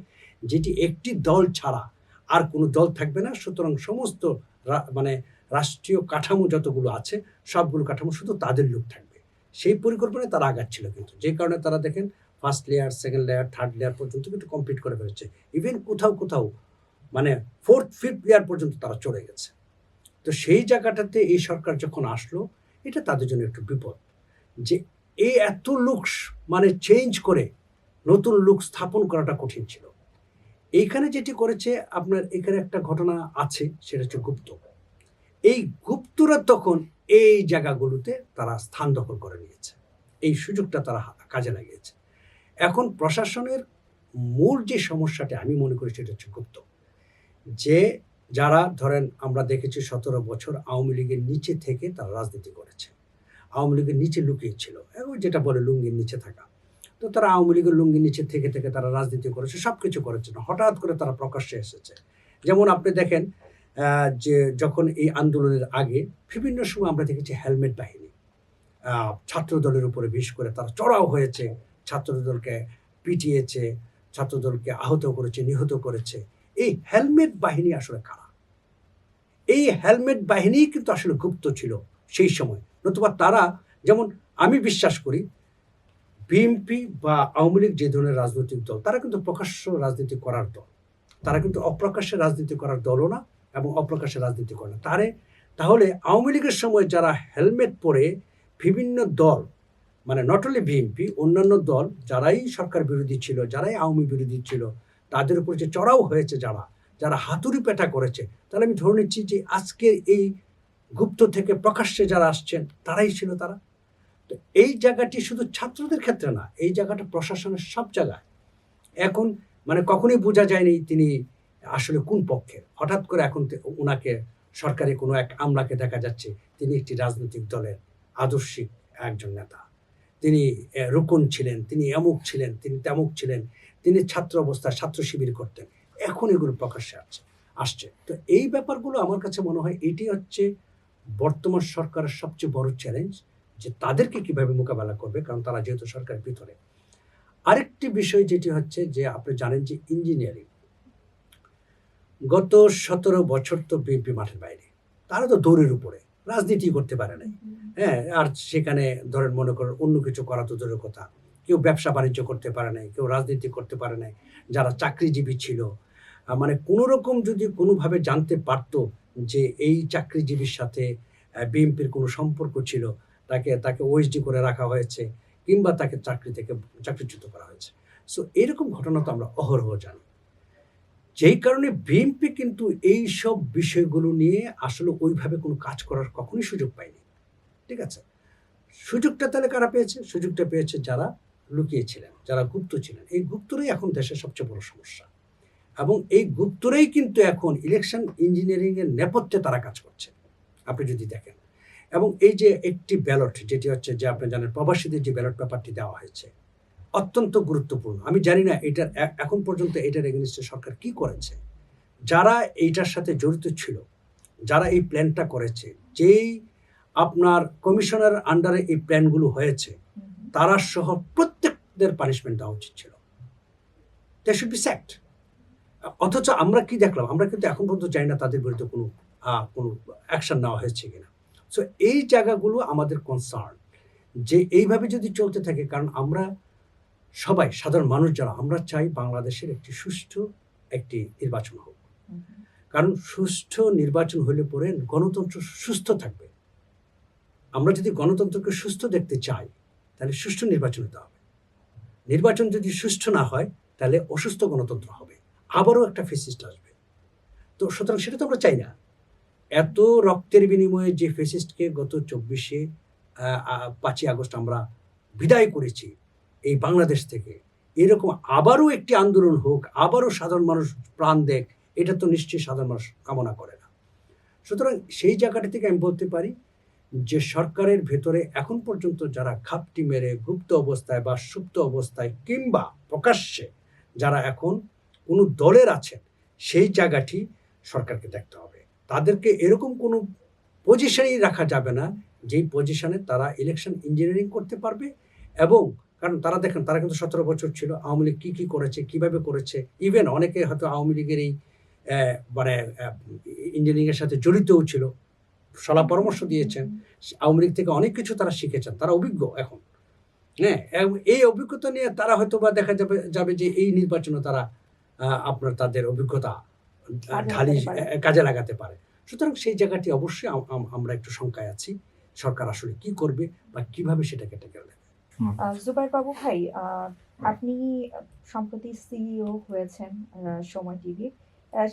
যেটি একটি দল ছাড়া আর কোনো দল থাকবে না। সুতরাং সমস্ত মানে রাষ্ট্রীয় কাঠামো যতগুলো আছে সবগুলো কাঠামো শুধু তাদের লোক থাকবে। সেই পরিকল্পনায় তারা আগাচ্ছিল, কিন্তু যে কারণে তারা দেখেন first layer, second layer, third layer পর্যন্ত কিন্তু কমপ্লিট করে ফেলেছে। ইভেন কোথাও কোথাও মানে ফোর্থ, ফিফথ লেয়ার পর্যন্ত তারা চলে গেছে। তো সেই জায়গাটাতে এই সরকার যখন আসলো, এটা তাদের জন্য একটু বিপদ, যে এই এত লুকস মানে চেঞ্জ করে নতুন লুক স্থাপন করাটা কঠিন ছিল। এইখানে যেটি করেছে আপনার, এখানে একটা ঘটনা আছে, সেটা হচ্ছে গুপ্ত। এই গুপ্তরা তখন এই জায়গাগুলোতে তারা স্থান দখল করে নিয়েছে, এই সুযোগটা তারা কাজে লাগিয়েছে। এখন প্রশাসনের মূল যে সমস্যাটা আমি মনে করি সেটা হচ্ছে গুপ্ত, যে যারা ধরেন আমরা দেখেছি ১৭ বছর আওয়ামী লীগের নিচে থেকে তারা রাজনীতি করেছে, আওয়ামী লীগের নিচে লুকিয়েছিল, এবং যেটা বলে লুঙ্গির নিচে থাকা। তো তারা আওয়ামী লীগের লুঙ্গির নিচে থেকে থেকে তারা রাজনীতি করেছে, সব কিছু করেছে না, হঠাৎ করে তারা প্রকাশ্যে এসেছে। যেমন আপনি দেখেন যে যখন এই আন্দোলনের আগে বিভিন্ন সময় আমরা দেখেছি হেলমেট বাহিনী ছাত্র দলের উপরে বিশেষ করে তারা চড়াও হয়েছে, ছাত্রদলকে পিটিয়েছে, ছাত্রদলকে আহত করেছে, নিহত করেছে। এই হেলমেট বাহিনী আসলে কারা? এই হেলমেট বাহিনী কিন্তু আসলে গুপ্ত ছিল সেই সময়। নতুবা তারা, যেমন আমি বিশ্বাস করি বিএনপি বা আওয়ামী লীগ যে ধরনের রাজনৈতিক দল, তারা কিন্তু প্রকাশ্য রাজনীতি করার দল, তারা কিন্তু অপ্রকাশ্যে রাজনীতি করার দলও না, এবং অপ্রকাশ্যে রাজনীতি করে না। তাহলে আওয়ামী লীগের সময় যারা হেলমেট পরে বিভিন্ন দল, মানে নট অনলি বিএনপি, অন্যান্য দল যারাই সরকার বিরোধী ছিল, যারাই আওয়ামী বিরোধী ছিল, তাদের উপর যে চড়াও হয়েছে, যারা হাতুড়ি পেটা করেছে, তাহলে আমি ধরে নিচ্ছি যে আজকের এই গুপ্ত থেকে প্রকাশ্যে যারা আসছেন তারাই ছিল তারা। তো এই জায়গাটি শুধু ছাত্রদের ক্ষেত্রে না, এই জায়গাটা প্রশাসনের সব জায়গায়। এখন মানে কখনোই বোঝা যায়নি তিনি আসলে কোন পক্ষে। হঠাৎ করে এখন ওনাকে সরকারি কোনো এক আমলাকে দেখা যাচ্ছে তিনি একটি রাজনৈতিক দলের আদর্শিক একজন নেতা, তিনি রুকন ছিলেন, তিনি অমুক ছিলেন, তিনি তেমুক ছিলেন, তিনি ছাত্র অবস্থায় ছাত্র শিবির করতেন। এখন এগুলো প্রকাশ্যে আসছে। তো এই ব্যাপারগুলো আমার কাছে মনে হয় এটি হচ্ছে বর্তমান সরকারের সবচেয়ে বড় চ্যালেঞ্জ, যে তাদেরকে কিভাবে মোকাবেলা করবে, কারণ তারা যেহেতু সরকারের ভিতরে। আরেকটি বিষয় যেটি হচ্ছে যে আপনি জানেন যে ইঞ্জিনিয়ারিং গত ১৭ বছর তো বিএনপি মাঠের বাইরে, তারা তো দৌড়ের উপরে, রাজনীতি করতে পারে নাই। হ্যাঁ, আর সেখানে ধরেন মনে করেন অন্য কিছু করা তো দূরের কথা, কেউ ব্যবসা বাণিজ্য করতে পারে নাই, কেউ রাজনীতি করতে পারে নাই। যারা চাকরিজীবী ছিল, মানে কোনো রকম যদি কোনোভাবে জানতে পারতো যে এই চাকরিজীবীর সাথে বিএনপির কোনো সম্পর্ক ছিল, তাকে ওএসডি করে রাখা হয়েছে, কিংবা তাকে চাকরিচ্যুত করা হয়েছে। সো এরকম ঘটনা তো আমরা অহরহ জানি। যেই কারণে বিএনপি কিন্তু এই সব বিষয়গুলো নিয়ে আসলে ওইভাবে কোনো কাজ করার কখনোই সুযোগ পায়নি। ঠিক আছে? সুযোগটা তাহলে কারা পেয়েছে? সুযোগটা পেয়েছে যারা লুকিয়েছিলেন, যারা গুপ্ত ছিলেন। এই গুপ্তরাই এখন দেশের সবচেয়ে বড় সমস্যা, এবং এই গুপ্তরাই কিন্তু এখন ইলেকশন ইঞ্জিনিয়ারিং এর নেপথ্যে তারা কাজ করছে, আপনি যদি দেখেন। এবং এই যে একটি ব্যালট, যেটি হচ্ছে যে আপনি জানেন প্রবাসীদের যে ব্যালট পেপারটি দেওয়া হয়েছে, অত্যন্ত গুরুত্বপূর্ণ। আমি জানি না এটার এখন পর্যন্ত এটার এগেইনস্টে সরকার কি করেছে। যারা এইটার সাথে জড়িত ছিল, যারা এই প্ল্যানটা করেছে, যেই আপনার কমিশনার আন্ডারে এই প্ল্যানগুলো হয়েছে, তারা সহ প্রত্যেকদের পানিশমেন্ট দেওয়া উচিত ছিল। They should be sacked. অথচ আমরা কি দেখলাম? আমরা কিন্তু এখন পর্যন্ত জানি না তাদের বিরুদ্ধে কোনো অ্যাকশন নেওয়া হয়েছে কিনা। সো এই জায়গাগুলো আমাদের কনসার্ন, যে এইভাবে যদি চলতে থাকে, কারণ আমরা সবাই সাধারণ মানুষ যারা, আমরা চাই বাংলাদেশের একটি সুষ্ঠু একটি নির্বাচন হোক। কারণ সুষ্ঠু নির্বাচন হলে পরে গণতন্ত্র সুস্থ থাকবে। আমরা যদি গণতন্ত্রকে সুস্থ দেখতে চাই, তাহলে সুষ্ঠু নির্বাচন হতে হবে। নির্বাচন যদি সুষ্ঠু না হয়, তাহলে অসুস্থ গণতন্ত্র হবে, আবারও একটা ফ্যাসিস্ট আসবে। তো সুতরাং সেটা তো আমরা চাই না। এত রক্তের বিনিময়ে যে ফ্যাসিস্টকে গত 5ই আগস্ট আমরা বিদায় করেছি এই বাংলাদেশ থেকে, এরকম আবারও একটি আন্দোলন হোক, আবারও সাধারণ মানুষ প্রাণ দেখ, এটা তো নিশ্চয়ই সাধারণ মানুষ কামনা করে না। সুতরাং সেই জায়গাটা থেকে আমি বলতে পারি যে সরকারের ভেতরে এখন পর্যন্ত যারা ঘাপটি মেরে গুপ্ত অবস্থায় বা সুপ্ত অবস্থায় কিংবা প্রকাশ্যে যারা এখন কোনো দলের আছেন, সেই জায়গাটি সরকারকে দেখতে হবে। তাদেরকে এরকম কোনো পজিশনেই রাখা যাবে না যেই পজিশনে তারা ইলেকশন ইঞ্জিনিয়ারিং করতে পারবে। এবং কারণ তারা দেখেন তারা কিন্তু ১৭ বছর ছিল, আওয়ামী লীগ কী করেছে, কীভাবে করেছে, ইভেন অনেকে হয়তো আওয়ামী লীগের এই মানে ইঞ্জিনিয়ারিংয়ের সাথে জড়িতও ছিল, সলা পরামর্শ দিয়েছেন। আওয়ামী লীগ থেকে অনেক কিছু তারা শিখেছেন, তারা অভিজ্ঞ এখন। হ্যাঁ, এবং এই অভিজ্ঞতা নিয়ে তারা হয়তো বা দেখা যাবে যে এই নির্বাচনে তারা আপনার তাদের অভিজ্ঞতা কাজে লাগাতে পারে। সুতরাং সেই জায়গাটি অবশ্যই আমরা একটু শঙ্কায় আছি, সরকার আসলে কি করবে বা কিভাবে সেটাকে ট্যাকেল দেবে। জুবাইর বাবু ভাই, আপনি সম্প্রতি সিইও হয়েছেন সময় টিভির।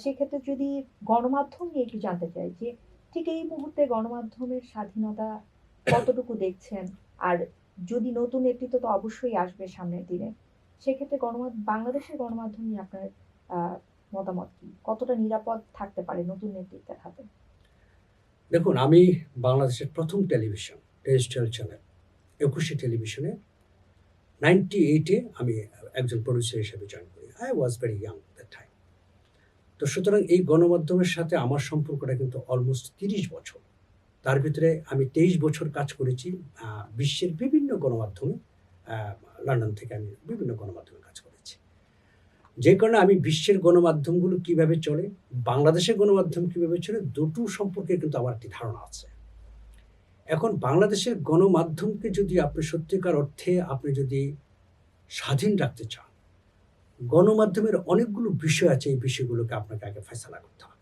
সেক্ষেত্রে যদি গণমাধ্যম নিয়ে একটু জানতে চাই যে ঠিক এই মুহূর্তে গণমাধ্যমের স্বাধীনতা কতটুকু দেখছেন, আর যদি নতুন নেতৃত্ব তো অবশ্যই আসবে সামনের দিনে, সেক্ষেত্রে বাংলাদেশের গণমাধ্যম নিয়ে আপনার মতামত কি? কতটা নিরাপদ থাকতে পারে নতুন নেতৃত্বের হাতে? দেখুন, আমি বাংলাদেশের প্রথম টেলিভিশন টেরিস্ট্রিয়াল চ্যানেল ২১শে টেলিভিশনে 98-এ আমি একজন প্রডিউসার হিসেবে জয়েন করি। I was very young that time. তো সুতরাং এই গণমাধ্যমের সাথে আমার সম্পর্কটা কিন্তু অলমোস্ট ৩০ বছর। তার ভিতরে আমি ২৩ বছর কাজ করেছি বিশ্বের বিভিন্ন গণমাধ্যমে। লন্ডন থেকে আমি বিভিন্ন গণমাধ্যমে কাজ করেছি, যে কারণে আমি বিশ্বের গণমাধ্যমগুলো কিভাবে চলে, বাংলাদেশের গণমাধ্যম কিভাবে চলে, দুটো সম্পর্কে কিন্তু আমার একটি ধারণা আছে। এখন বাংলাদেশের গণমাধ্যমকে যদি আপনি সত্যিকার অর্থে আপনি যদি স্বাধীন রাখতে চান, গণমাধ্যমের অনেকগুলো বিষয় আছে, এই বিষয়গুলোকে আপনাকে আগে ফয়সালা করতে হবে।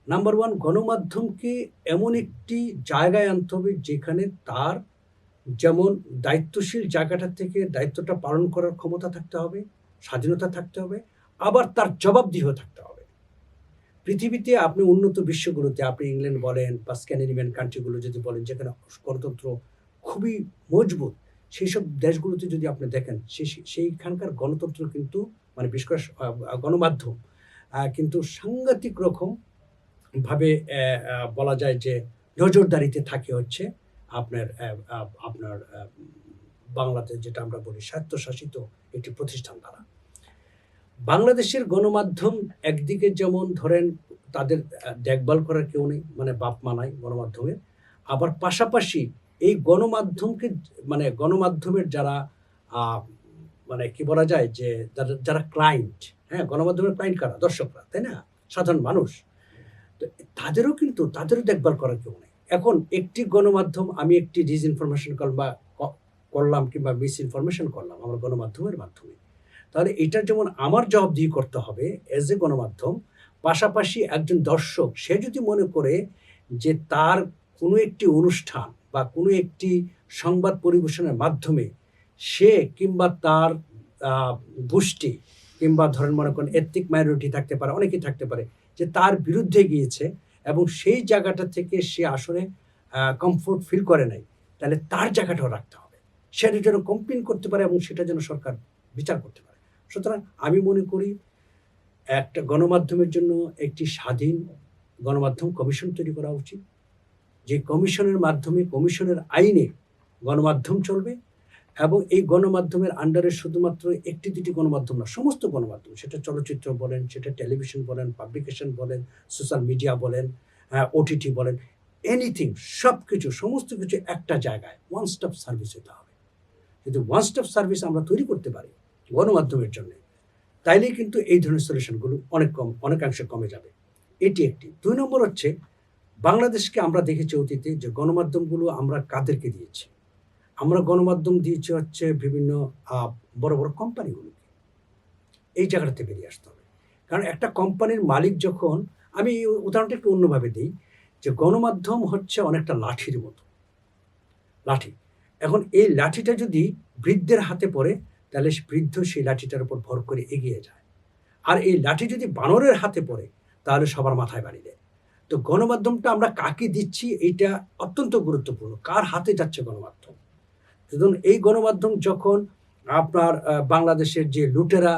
নাম্বার 1, গণমাধ্যমকে এমন একটি জায়গায় আনতে হবে যেখানে তার যেমন দায়িত্বশীল জায়গাটা থেকে দায়িত্বটা পালন করার ক্ষমতা থাকতে হবে, স্বাধীনতা থাকতে হবে, আবার তার জবাবদিহ থাকতে হবে। পৃথিবীতে আপনি উন্নত বিশ্বগুলোতে, আপনি ইংল্যান্ড বলেন বা স্ক্যান্ডিনেভিয়ান কান্ট্রিগুলো যদি বলেন যেখানে গণতন্ত্র খুবই মজবুত, সেই সব দেশগুলোতে যদি আপনি দেখেন সেইখানকার গণতন্ত্র কিন্তু মানে বিশেষ করে গণমাধ্যম কিন্তু সাংঘাতিক রকম ভাবে বলা যায় যে নজরদারিতে থাকে হচ্ছে আপনার বাংলাতে যেটা আমরা বলি স্বায়ত্তশাসিত একটি প্রতিষ্ঠান দ্বারা। বাংলাদেশের গণমাধ্যম একদিকে যেমন ধরেন তাদের দেখভাল করার কেউ নেই, মানে বাপ মানায় গণমাধ্যমের, আবার পাশাপাশি এই গণমাধ্যমকে মানে গণমাধ্যমের যারা মানে কি বলা যায় যে যারা ক্লায়েন্ট, হ্যাঁ, গণমাধ্যমের ক্লায়েন্ট কারা? দর্শকরা, তাই না? সাধারণ মানুষ। তো তাদেরও দেখভাল করার কেউ নেই। এখন একটি গণমাধ্যম আমি একটি ডিসইনফরমেশন করলাম কিংবা মিস ইনফরমেশন করলাম আমার গণমাধ্যমের মাধ্যমে, তাহলে এটা যেমন আমার জবাবদিহি করতে হবে এজ এ গণমাধ্যম, পাশাপাশি একজন দর্শক সে যদি মনে করে যে তার কোনো একটি অনুষ্ঠান বা কোনো একটি সংবাদ পরিবেশনের মাধ্যমে সে কিংবা তার গোষ্ঠী কিংবা ধরেন মনে করেন এথনিক মাইনরিটি থাকতে পারে, অনেকেই থাকতে পারে, যে তার বিরুদ্ধে গিয়েছে এবং সেই জায়গাটা থেকে সে আসলে কমফোর্ট ফিল করে নাই, তাহলে তার জায়গাটাও রাখতে হবে, সেটা যেন কমপ্লেন করতে পারে এবং সেটা যেন সরকার বিচার করতে পারে। সুতরাং আমি মনে করি একটা গণমাধ্যমের জন্য একটি স্বাধীন গণমাধ্যম কমিশন তৈরি করা উচিত, যে কমিশনের মাধ্যমে কমিশনের আইনে গণমাধ্যম চলবে এবং এই গণমাধ্যমের আন্ডারে শুধুমাত্র একটি দুটি গণমাধ্যম না, সমস্ত গণমাধ্যম, সেটা চলচ্চিত্র বলেন, সেটা টেলিভিশন বলেন, পাবলিকেশন বলেন, সোশ্যাল মিডিয়া বলেন, ওটিটি বলেন, এনিথিং, সব কিছু সমস্ত কিছু একটা জায়গায় ওয়ান স্টপ সার্ভিস হতে হবে। যদি ওয়ান স্টপ সার্ভিস আমরা তৈরি করতে পারি গণমাধ্যমের জন্য, তাইলেই কিন্তু এই ধরনের সলিউশনগুলো অনেকাংশে কমে যাবে। এটি একটি। 2 নম্বর হচ্ছে বাংলাদেশকে আমরা দেখেছি অতীতে যে গণমাধ্যমগুলো আমরা কাদেরকে দিয়েছি, আমরা গণমাধ্যম দিয়েছি হচ্ছে বিভিন্ন বড় বড় কোম্পানিগুলোকে। এই জায়গাটাতে বেরিয়ে আসতে হবে, কারণ একটা কোম্পানির মালিক যখন, আমি উদাহরণটা একটু অন্যভাবে দিই, যে গণমাধ্যম হচ্ছে অনেকটা লাঠির মতো, লাঠি। এখন এই লাঠিটা যদি বৃদ্ধের হাতে পড়ে তাহলে বৃদ্ধ সেই লাঠিটার উপর ভর করে এগিয়ে যায়, আর এই লাঠি যদি বানরের হাতে পড়ে তাহলে সবার মাথায় বাড়ি দেয়। তো গণমাধ্যমটা আমরা কাকে দিচ্ছি এইটা অত্যন্ত গুরুত্বপূর্ণ, কার হাতে যাচ্ছে গণমাধ্যম। ধরুন এই গণমাধ্যম যখন আপনার বাংলাদেশের যে লুটেরা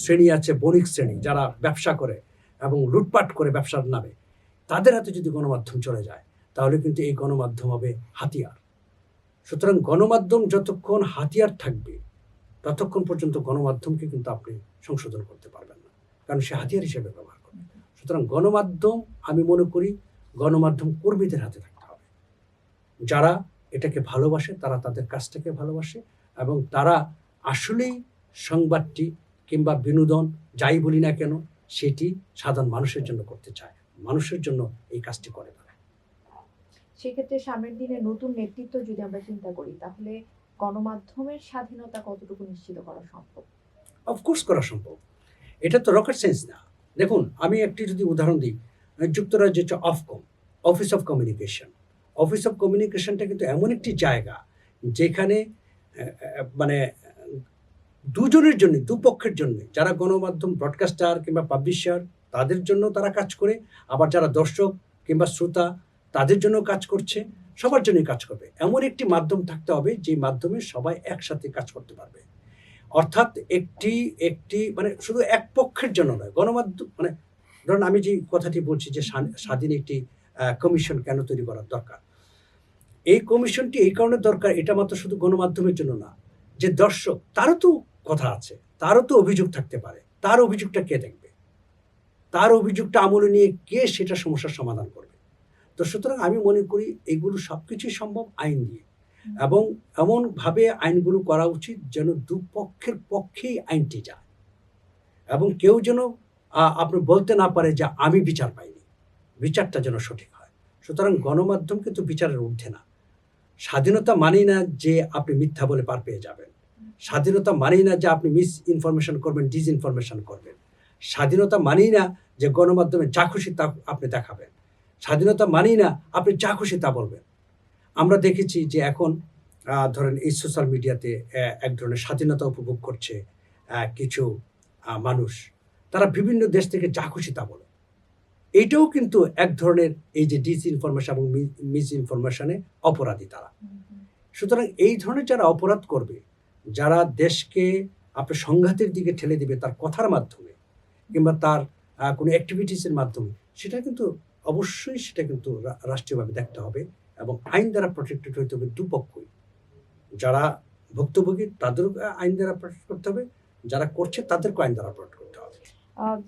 শ্রেণী আছে, বণিক শ্রেণী যারা ব্যবসা করে এবং লুটপাট করে ব্যবসার নামে, তাদের হাতে যদি গণমাধ্যম চলে যায় তাহলে কিন্তু এই গণমাধ্যম হবে হাতিয়ার। সুতরাং গণমাধ্যম যতক্ষণ হাতিয়ার থাকবে ততক্ষণ পর্যন্ত গণমাধ্যমকে কিন্তু আপনি সংশোধন করতে পারবেন না, কারণ সে হাতিয়ার হিসেবে ব্যবহার করবে। সুতরাং গণমাধ্যম আমি মনে করি গণমাধ্যম কর্মীদের হাতে থাকতে হবে, যারা এটাকে ভালোবাসে, তারা তাদের কাজটাকে ভালোবাসে এবং তারা আসলেই সংবাদটি কিংবা বিনোদন যাই বলি না কেন সেটি সাধারণ মানুষের জন্য করতে চায়, মানুষের জন্য এই কাজটি করে তারা। সেক্ষেত্রে সামনের দিনে নতুন নেতৃত্ব যদি আমরা চিন্তা করি, তাহলে গণমাধ্যমের স্বাধীনতা কতটুকু নিশ্চিত করা সম্ভব? অফকোর্স করা সম্ভব, এটা তো রকেট সায়েন্স না। দেখুন, আমি একটি যদি উদাহরণ দিই, যুক্তরাজ্যের হচ্ছে Ofcom, office of communication. Office of কমিউনিকেশনটা কিন্তু এমন একটি জায়গা যেখানে মানে দুজনের জন্য, দুপক্ষের জন্য, যারা গণমাধ্যম ব্রডকাস্টার কিংবা পাবলিশার তাদের জন্য তারা কাজ করে, আবার যারা দর্শক কিংবা শ্রোতা তাদের জন্য কাজ করছে, সবার জন্যই কাজ করবে। এমন একটি মাধ্যম থাকতে হবে যে মাধ্যমে সবাই একসাথে কাজ করতে পারবে। অর্থাৎ একটি মানে শুধু এক পক্ষের জন্য নয়, গণমাধ্যম মানে ধরুন আমি যে কথাটি বলছি যে স্বাধীন একটি কমিশন কেন তৈরি করার দরকার, এই কমিশনটি এই কারণে দরকার, এটা মাত্র শুধু গণমাধ্যমের জন্য না, যে দর্শক তারও তো কথা আছে, তারও তো অভিযোগ থাকতে পারে, তার অভিযোগটা কে দেখবে, তার অভিযোগটা আমলে নিয়ে কে সেটা সমস্যার সমাধান করবে। তো সুতরাং আমি মনে করি এগুলো সব কিছুই সম্ভব আইন দিয়ে, এবং এমনভাবে আইনগুলো করা উচিত যেন দুপক্ষের পক্ষেই আইনটি যায় এবং কেউ যেন আপনি বলতে না পারে যে আমি বিচার পাইনি, বিচারটা যেন সঠিক হয়। সুতরাং গণমাধ্যম কিন্তু বিচারের ঊর্ধ্বে না। স্বাধীনতা মানেই না যে আপনি মিথ্যা বলে পার পেয়ে যাবেন, স্বাধীনতা মানেই না যে আপনি মিস ইনফরমেশন করবেন, ডিসইনফরমেশন করবেন, স্বাধীনতা মানেই না যে গণমাধ্যমে যা খুশি তা আপনি দেখাবেন, স্বাধীনতা মানেই না আপনি যা খুশি তা বলবেন। আমরা দেখেছি যে এখন ধরেন এই সোশ্যাল মিডিয়াতে এক ধরনের স্বাধীনতা উপভোগ করছে কিছু মানুষ, তারা বিভিন্ন দেশ থেকে যা খুশি তা বলে। এইটাও কিন্তু এক ধরনের এই যে ডিসইনফরমেশন এবং মিস ইনফরমেশনে অপরাধী তারা। সুতরাং এই ধরনের যারা অপরাধ করবে, যারা দেশকে আপনার সংঘাতের দিকে ঠেলে দিবে তার কথার মাধ্যমে কিংবা তার কোনো অ্যাক্টিভিটিসের মাধ্যমে, সেটা কিন্তু অবশ্যই সেটা কিন্তু রাষ্ট্রীয়ভাবে দেখতে হবে এবং আইন দ্বারা প্রটেক্টেড হইতে হবে দুপক্ষই। যারা ভুক্তভোগী তাদেরও আইন দ্বারা প্রটেক্ট করতে হবে, যারা করছে তাদেরকেও আইন দ্বারা প্রটেক্ট করতে হবে।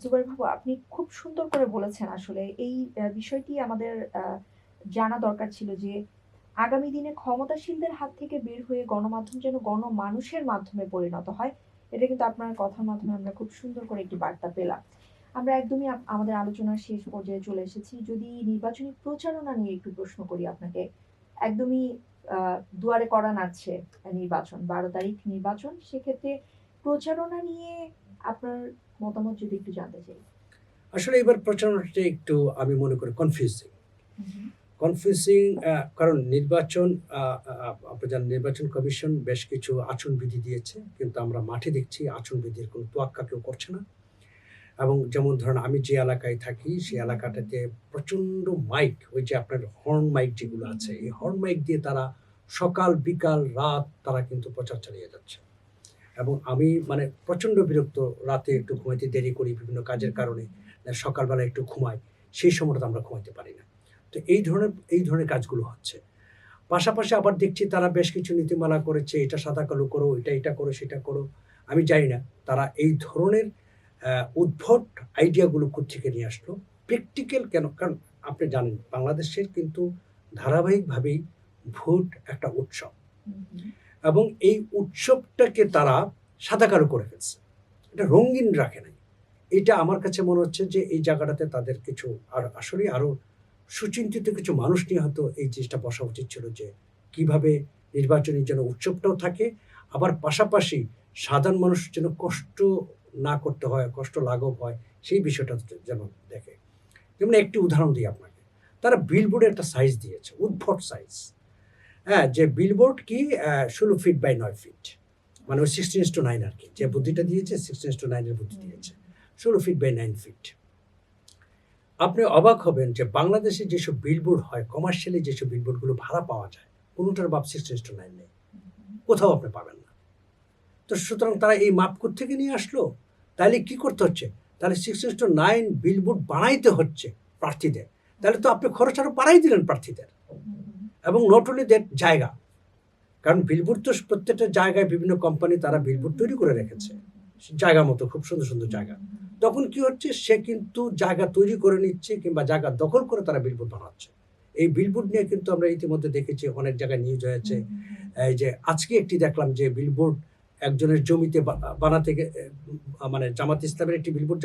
জুবাইর বাবু, আপনি খুব সুন্দর করে বলেছেন। আসলে এই বিষয়টি আমাদের জানা দরকার ছিল যে আগামী দিনে ক্ষমতাশীলদের হাত থেকে বের হয়ে গণমাধ্যম যেন গণমানুষের মাধ্যমে পরিণত হয়। এটা কিন্তু আপনার কথার মাধ্যমে আমরা খুব সুন্দর করে একটি বার্তা পেলাম। আমরা একদমই আমাদের আলোচনার শেষ পর্যায়ে চলে এসেছি। যদি নির্বাচনী প্রচারণা নিয়ে একটু প্রশ্ন করি আপনাকে, একদমই দুয়ারে কড়া নাড়ছে নির্বাচন, 12 তারিখ নির্বাচন। সেক্ষেত্রে প্রচারণা নিয়ে আপনার মতামত যদি একটু জানতে চাই। আসলে এবার প্রচারণাটা একটু আমি মনে করি কনফিউজিং, কারণ নির্বাচন আপনি জানেন নির্বাচন কমিশন বেশ কিছু আচরণবিধি দিয়েছে, কিন্তু আমরা মাঠে দেখছি আচরণবিধির কোনো তোয়াক্কা কেউ করছে না। এবং যেমন ধরেন আমি যে এলাকায় থাকি সেই এলাকাটাতে প্রচণ্ড মাইক, ওই যে আপনার হর্ন মাইক যেগুলো আছে, এই হর্ন মাইক দিয়ে তারা সকাল বিকাল রাত তারা কিন্তু প্রচার চালিয়ে যাচ্ছে। এবং আমি মানে প্রচণ্ড বিরক্ত, রাতে একটু ঘুমাইতে দেরি করি বিভিন্ন কাজের কারণে, সকালবেলা একটু ঘুমাই, সেই সময়টা আমরা ঘুমাইতে পারি না। তো এই ধরনের কাজগুলো হচ্ছে। পাশাপাশি আবার দেখছি তারা বেশ কিছু নীতিমালা করেছে, এটা সাদা কালো করো, এটা করো, সেটা করো। আমি জানি না তারা এই ধরনের উদ্ভট আইডিয়াগুলো কোত্থেকে নিয়ে আসলো, প্র্যাকটিক্যাল কেন। কারণ আপনি জানেন বাংলাদেশের কিন্তু ধারাবাহিকভাবেই ভোট একটা উৎসব, এবং এই উৎসবটাকে তারা সাদা কালো করে ফেলছে, এটা রঙিন রাখে নাই। এটা আমার কাছে মনে হচ্ছে যে এই জায়গাটাতে তাদের কিছু আর আসলে আরও সুচিন্তিত কিছু মানুষ নিয়ে হয়তো এই জিনিসটা বসা উচিত ছিল, যে কিভাবে নির্বাচনী যেন উৎসবটাও থাকে, আবার পাশাপাশি সাধারণ মানুষ যেন কষ্ট না করতে হয়, কষ্ট লাঘব হয়, সেই বিষয়টা যেন দেখে। যেমন একটি উদাহরণ দিই আপনাকে, তারা বিলবোর্ডে একটা সাইজ দিয়েছে, উদ্ভট সাইজ। হ্যাঁ, যে বিলবোর্ড কি 16 ফিট বাই 9 ফিট, মানে ওই 16:9 আর কি, যে বুদ্ধিটা দিয়েছে 16:9 বুদ্ধি দিয়েছে, 16 ফিট বাই 9 ফিট। আপনি অবাক হবেন যে বাংলাদেশে যেসব বিলবোর্ড হয়, কমার্শিয়ালি যেসব বিলবোর্ডগুলো ভাড়া পাওয়া যায়, কোনোটার মাপ 16:9 নেই, কোথাও আপনি পাবেন না। তো সুতরাং তারা এই মাপ থেকে নিয়ে আসলো, তাহলে কি করতে হচ্ছে, তাহলে 16:9 বিলবোর্ড বানাইতে হচ্ছে প্রার্থীদের, তাহলে তো আপনি খরচ আরো বাড়াই দিলেন প্রার্থীদের। এবং নট অনলি দ্যাট, জায়গা, কারণ বিলবোর্ড তো প্রত্যেকটা জায়গায় বিভিন্ন কোম্পানি তারা বিলবোর্ড তৈরি করে রেখেছে জায়গা মতো, খুব সুন্দর সুন্দর জায়গা। তখন কি হচ্ছে, সে কিন্তু জায়গা তৈরি করে নিচ্ছে কিংবা জায়গা দখল করে তারা বিলবোর্ড বানাচ্ছে। এই বিলবোর্ড নিয়ে কিন্তু আমরা ইতিমধ্যে দেখেছি অনেক জায়গায় নিউজ হয়েছে। এই যে আজকে একটি দেখলাম যে বিলবোর্ড একজনের জমিতে বানাতে মানে জামাত ইসলামের একটি বিলবোর্ড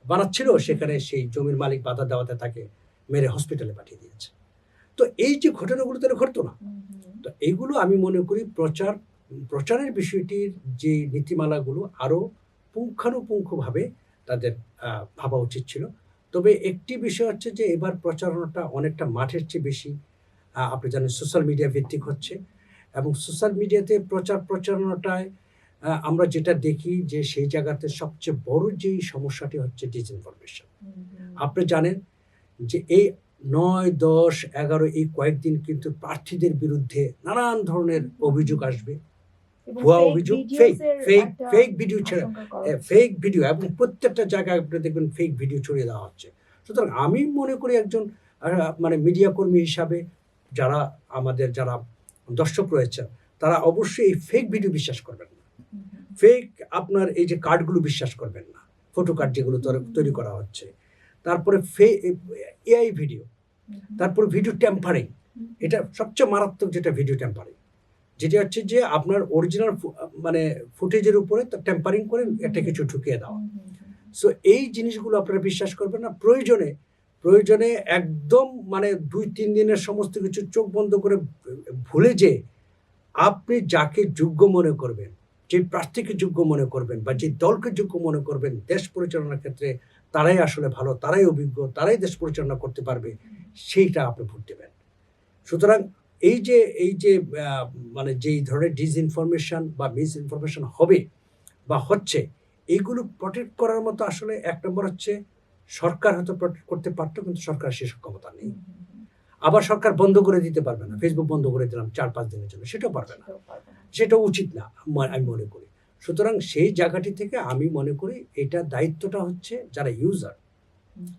বানাচ্ছিল, সেখানে সেই জমির মালিক বাধা দেওয়াতে তাকে মেরে হসপিটালে পাঠিয়ে দিয়েছে। তো এই যে ঘটনাগুলো তাহলে ঘটতো না। তো এইগুলো আমি মনে করি প্রচারের বিষয়টির যে নীতিমালাগুলো আরও পুঙ্খানুপুঙ্খভাবে তাদের ভাবা উচিত ছিল। তবে একটি বিষয় হচ্ছে যে এবার প্রচারণাটা অনেকটা মাঠের চেয়ে বেশি, আপনি জানেন, সোশ্যাল মিডিয়া ভিত্তিক হচ্ছে, এবং সোশ্যাল মিডিয়াতে প্রচারণাটায় আমরা যেটা দেখি যে সেই জায়গাতে সবচেয়ে বড় যেই সমস্যাটি হচ্ছে ডিসইনফরমেশন। আপনি জানেন যে এই 9, 10, 11 এই কয়েকদিন কিন্তু প্রার্থীদের বিরুদ্ধে নানান ধরনের অভিযোগ আসবে, ভুয়া অভিযোগ, ফেক ভিডিও ছেড়ে, ফেক ভিডিও, এবং প্রত্যেকটা জায়গায় আপনি দেখবেন ফেক ভিডিও ছড়িয়ে দেওয়া হচ্ছে। সুতরাং আমি মনে করি একজন মানে মিডিয়া কর্মী হিসাবে যারা আমাদের যারা দর্শক রয়েছে তারা অবশ্যই এই ফেক ভিডিও বিশ্বাস করবেন না, ফেক আপনার এই যে কার্ডগুলো বিশ্বাস করবেন না, ফটো কার্ড যেগুলো তৈরি করা হচ্ছে, তারপরে এআই ভিডিও, তারপর ভিডিও ট্যাম্পারিং। এটা সবচেয়ে মারাত্মক, যেটা ভিডিও ট্যাম্পারিং, যেটা হচ্ছে যে আপনার অরিজিনাল মানে ফুটেজের উপরে ট্যাম্পারিং করে একটা কিছু ঢুকিয়ে দেওয়া। সো এই জিনিসগুলো আপনারা বিশ্বাস করবেন না। প্রয়োজনে একদম মানে 2-3 দিনের সমস্ত কিছু চোখ বন্ধ করে ভুলে যে আপনি যাকে যোগ্য মনে করবেন, যে প্রার্থীকে যোগ্য মনে করবেন বা যে দলকে যোগ্য মনে করবেন দেশ পরিচালনার ক্ষেত্রে, তারাই আসলে ভালো, তারাই অভিজ্ঞ, তারাই দেশ পরিচালনা করতে পারবে, সেইটা আপনি ভোট দেবেন। সুতরাং এই যে মানে যেই ধরনের ডিসইনফরমেশন বা মিসইনফরমেশন হবে বা হচ্ছে, এইগুলো প্রটেক্ট করার মতো আসলে এক নম্বর হচ্ছে সরকার হয়তো প্রটেক্ট করতে পারতো, কিন্তু সরকার সে ক্ষমতা নেই। আবার সরকার বন্ধ করে দিতে পারবে না, ফেসবুক বন্ধ করে দিলাম 4-5 দিনের জন্য, সেটাও পারবে না, সেটা উচিত না আমি মনে করি। সুতরাং সেই জায়গাটি থেকে আমি মনে করি এটা দায়িত্বটা হচ্ছে যারা ইউজার,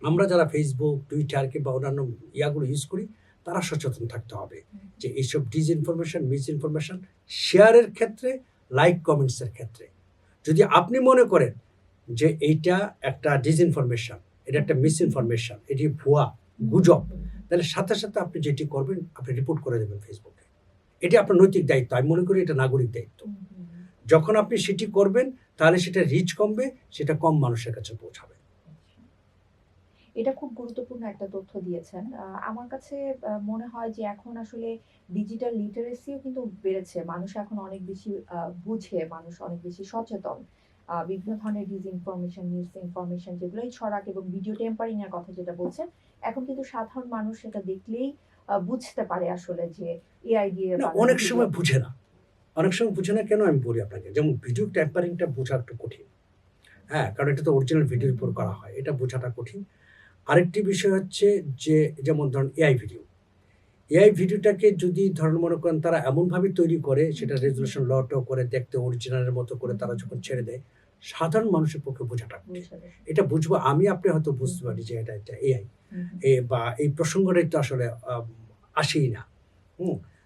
আমরা যারা ফেসবুক, টুইটার কিংবা অন্যান্য ইয়াগুলো ইউজ করি, তারা সচেতন থাকতে হবে যে এইসব ডিসইনফরমেশন, মিসইনফরমেশন শেয়ারের ক্ষেত্রে, লাইক কমেন্টসের ক্ষেত্রে যদি আপনি মনে করেন যে এইটা একটা ডিসইনফরমেশন, এটা একটা মিসইনফরমেশন, এটি ভুয়া গুজব, তাহলে সাথে সাথে আপনি যেটি করবেন, আপনি রিপোর্ট করে দেবেন ফেসবুকে। এটি আপনার নৈতিক দায়িত্ব, আমি মনে করি এটা নাগরিক দায়িত্ব। যখন আপনি সেটি করবেন তাহলে সেটা রিচ কমবে, সেটা কম মানুষের কাছে পৌঁছাবে। এটা খুব গুরুত্বপূর্ণ একটা তথ্য দিয়েছেন। আমার কাছে মনে হয় যে এখন আসলে ডিজিটাল লিটারেসিও কিন্তু বেড়েছে। মানুষ এখন অনেক বেশি বুঝে, মানুষ অনেক বেশি সচেতন। বিভিন্ন ধরনের ডিসইনফরমেশন, মিসইনফরমেশন যেগুলোই ছড়াক, এবং ভিডিও টেম্পারিং এর কথা যেটা বলছেন, এখন কিন্তু সাধারণ মানুষ সেটা দেখলেই বুঝতে পারে আসলে যে এআই দিয়ে অনেক সময় বুঝে না, কেন আমি বলি আপনাকে, যেমন ভিডিও ট্যাম্পারিংটা বোঝা একটু কঠিন, হ্যাঁ, কারণ এটা তো অরিজিনাল ভিডিওর উপর করা হয়, এটা বোঝাটা কঠিন। আরেকটি বিষয় হচ্ছে যে যেমন ধরুন এআই ভিডিওটাকে যদি ধরুন মনে করেন তারা এমনভাবে তৈরি করে, সেটা রেজুলেশন লটাও করে দেখতে অরিজিনালের মতো করে তারা যখন ছেড়ে দেয়, সাধারণ মানুষের পক্ষে বোঝাটা এটা বুঝবো আমি, আপনি হয়তো বুঝতে পারি যে এটা এআই বা এই প্রসঙ্গটাই তো আসলে আসেই না।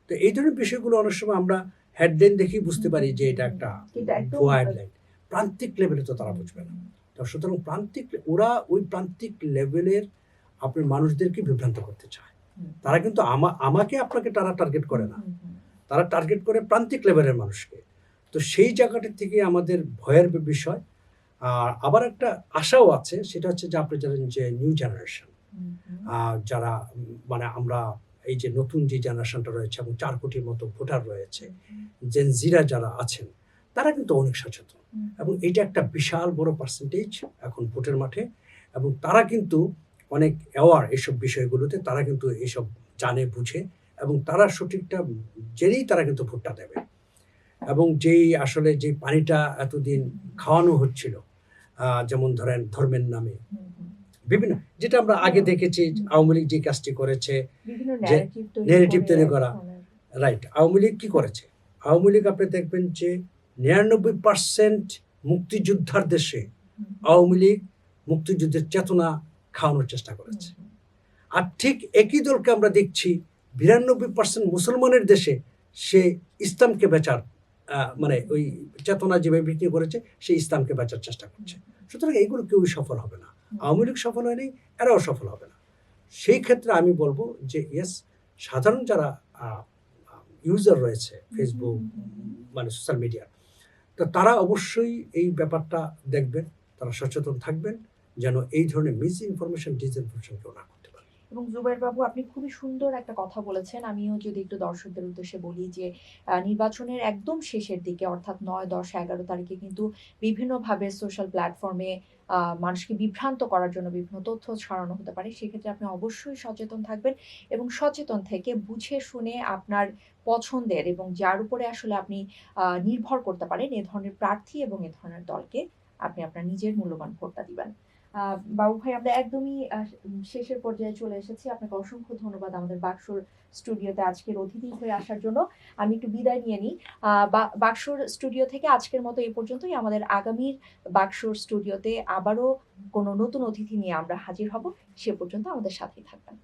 তো এই ধরনের বিষয়গুলো অনেক সময় আমরা হেডলাইন দেখেই বুঝতে পারি যে এটা একটা ভুয়া হেডলাইন, প্রান্তিক লেভেলে তো তারা বুঝবে না। তো সুতরাং ওরা ওই প্রান্তিক লেভেলের আপনার মানুষদেরকে বিভ্রান্ত করতে চায়। তারা কিন্তু আমাকে আপনাকে তারা টার্গেট করে না, তারা টার্গেট করে প্রান্তিক লেভেলের মানুষকে। তো সেই জায়গাটা থেকে আমাদের ভয়ের বিষয়। আর আবার একটা আশাও আছে, সেটা হচ্ছে যে আপনি জানেন যে নিউ জেনারেশন, যারা মানে আমরা এই যে নতুন যে জেনারেশনটা রয়েছে এবং 4 কোটির মতো ভোটার রয়েছে, জেন জিরা যারা আছেন, তারা কিন্তু অনেক সচেতন, এবং এটা একটা বিশাল বড় পার্সেন্টেজ এখন ভোটের মাঠে, এবং তারা কিন্তু অনেক অ্যাওয়ার এসব বিষয়গুলোতে, তারা কিন্তু এসব জানে, বুঝে, এবং তারা সঠিকটা জেনেই তারা কিন্তু ভোটটা দেবে। এবং যেই আসলে যে পানিটা এতদিন খাওয়ানো হচ্ছিল, যেমন ধরেন ধর্মের নামে বিভিন্ন, যেটা আমরা আগে দেখেছি আওয়ামী লীগ যে কাজটি করেছে, যে ন্যারেটিভ তৈরি করা, রাইট। আওয়ামী লীগ কি করেছে? আওয়ামী লীগ আপনি দেখবেন যে 99% মুক্তিযোদ্ধার দেশে আওয়ামী লীগ মুক্তিযুদ্ধের চেতনা খাওয়ানোর চেষ্টা করেছে। আর ঠিক একই দলকে আমরা দেখছি 92% মুসলমানের দেশে সে ইসলামকে বেচার মানে ওই চেতনা যেভাবে বিক্রি করেছে সেই ইসলামকে বাঁচার চেষ্টা করছে। সুতরাং এইগুলো কেউই সফল হবে না। আওয়ামী লীগ সফল হয়নি, এরাও সফল হবে না। সেই ক্ষেত্রে আমি বলবো যে ইয়েস, সাধারণ যারা ইউজার রয়েছে ফেসবুক মানে সোশ্যাল মিডিয়া, তো তারা অবশ্যই এই ব্যাপারটা দেখবেন, তারা সচেতন থাকবেন যেন এই ধরনের মিস ইনফরমেশন ডিসইনফরমেশন কেউ না করতে পারে। এবং জুবাইর বাবু আপনি খুবই সুন্দর একটা কথা বলেছেন। আমিও যদি একটু দর্শকদের উদ্দেশ্যে বলি যে নির্বাচনের একদম শেষের দিকে অর্থাৎ ৯, ১০, ১১ তারিখে কিন্তু বিভিন্নভাবে সোশ্যাল প্ল্যাটফর্মে মানুষকে বিভ্রান্ত করার জন্য বিভিন্ন তথ্য ছড়ানো হতে পারে। সেক্ষেত্রে আপনি অবশ্যই সচেতন থাকবেন এবং সচেতন থেকে বুঝে শুনে আপনার পছন্দের এবং যার উপরে আসলে আপনি নির্ভর করতে পারেন এ ধরনের প্রার্থী এবং এ ধরনের দলকে আপনি আপনার নিজের মূল্যবান ভোটটা দিবেন। বাবু ভাই আমরা একদমই শেষের পর্যায়ে চলে এসেছি। আপনাকে অসংখ্য ধন্যবাদ আমাদের বাকসুর স্টুডিওতে আজকের অতিথি হয়ে আসার জন্য। আমি একটু বিদায় নিয়ে নিই। বাকসুর স্টুডিও থেকে আজকের মতো এ পর্যন্তই। আমাদের আগামীর বাকসুর স্টুডিওতে আবারও কোনো নতুন অতিথি নিয়ে আমরা হাজির হব। সে পর্যন্ত আমাদের সাথেই থাকবেন।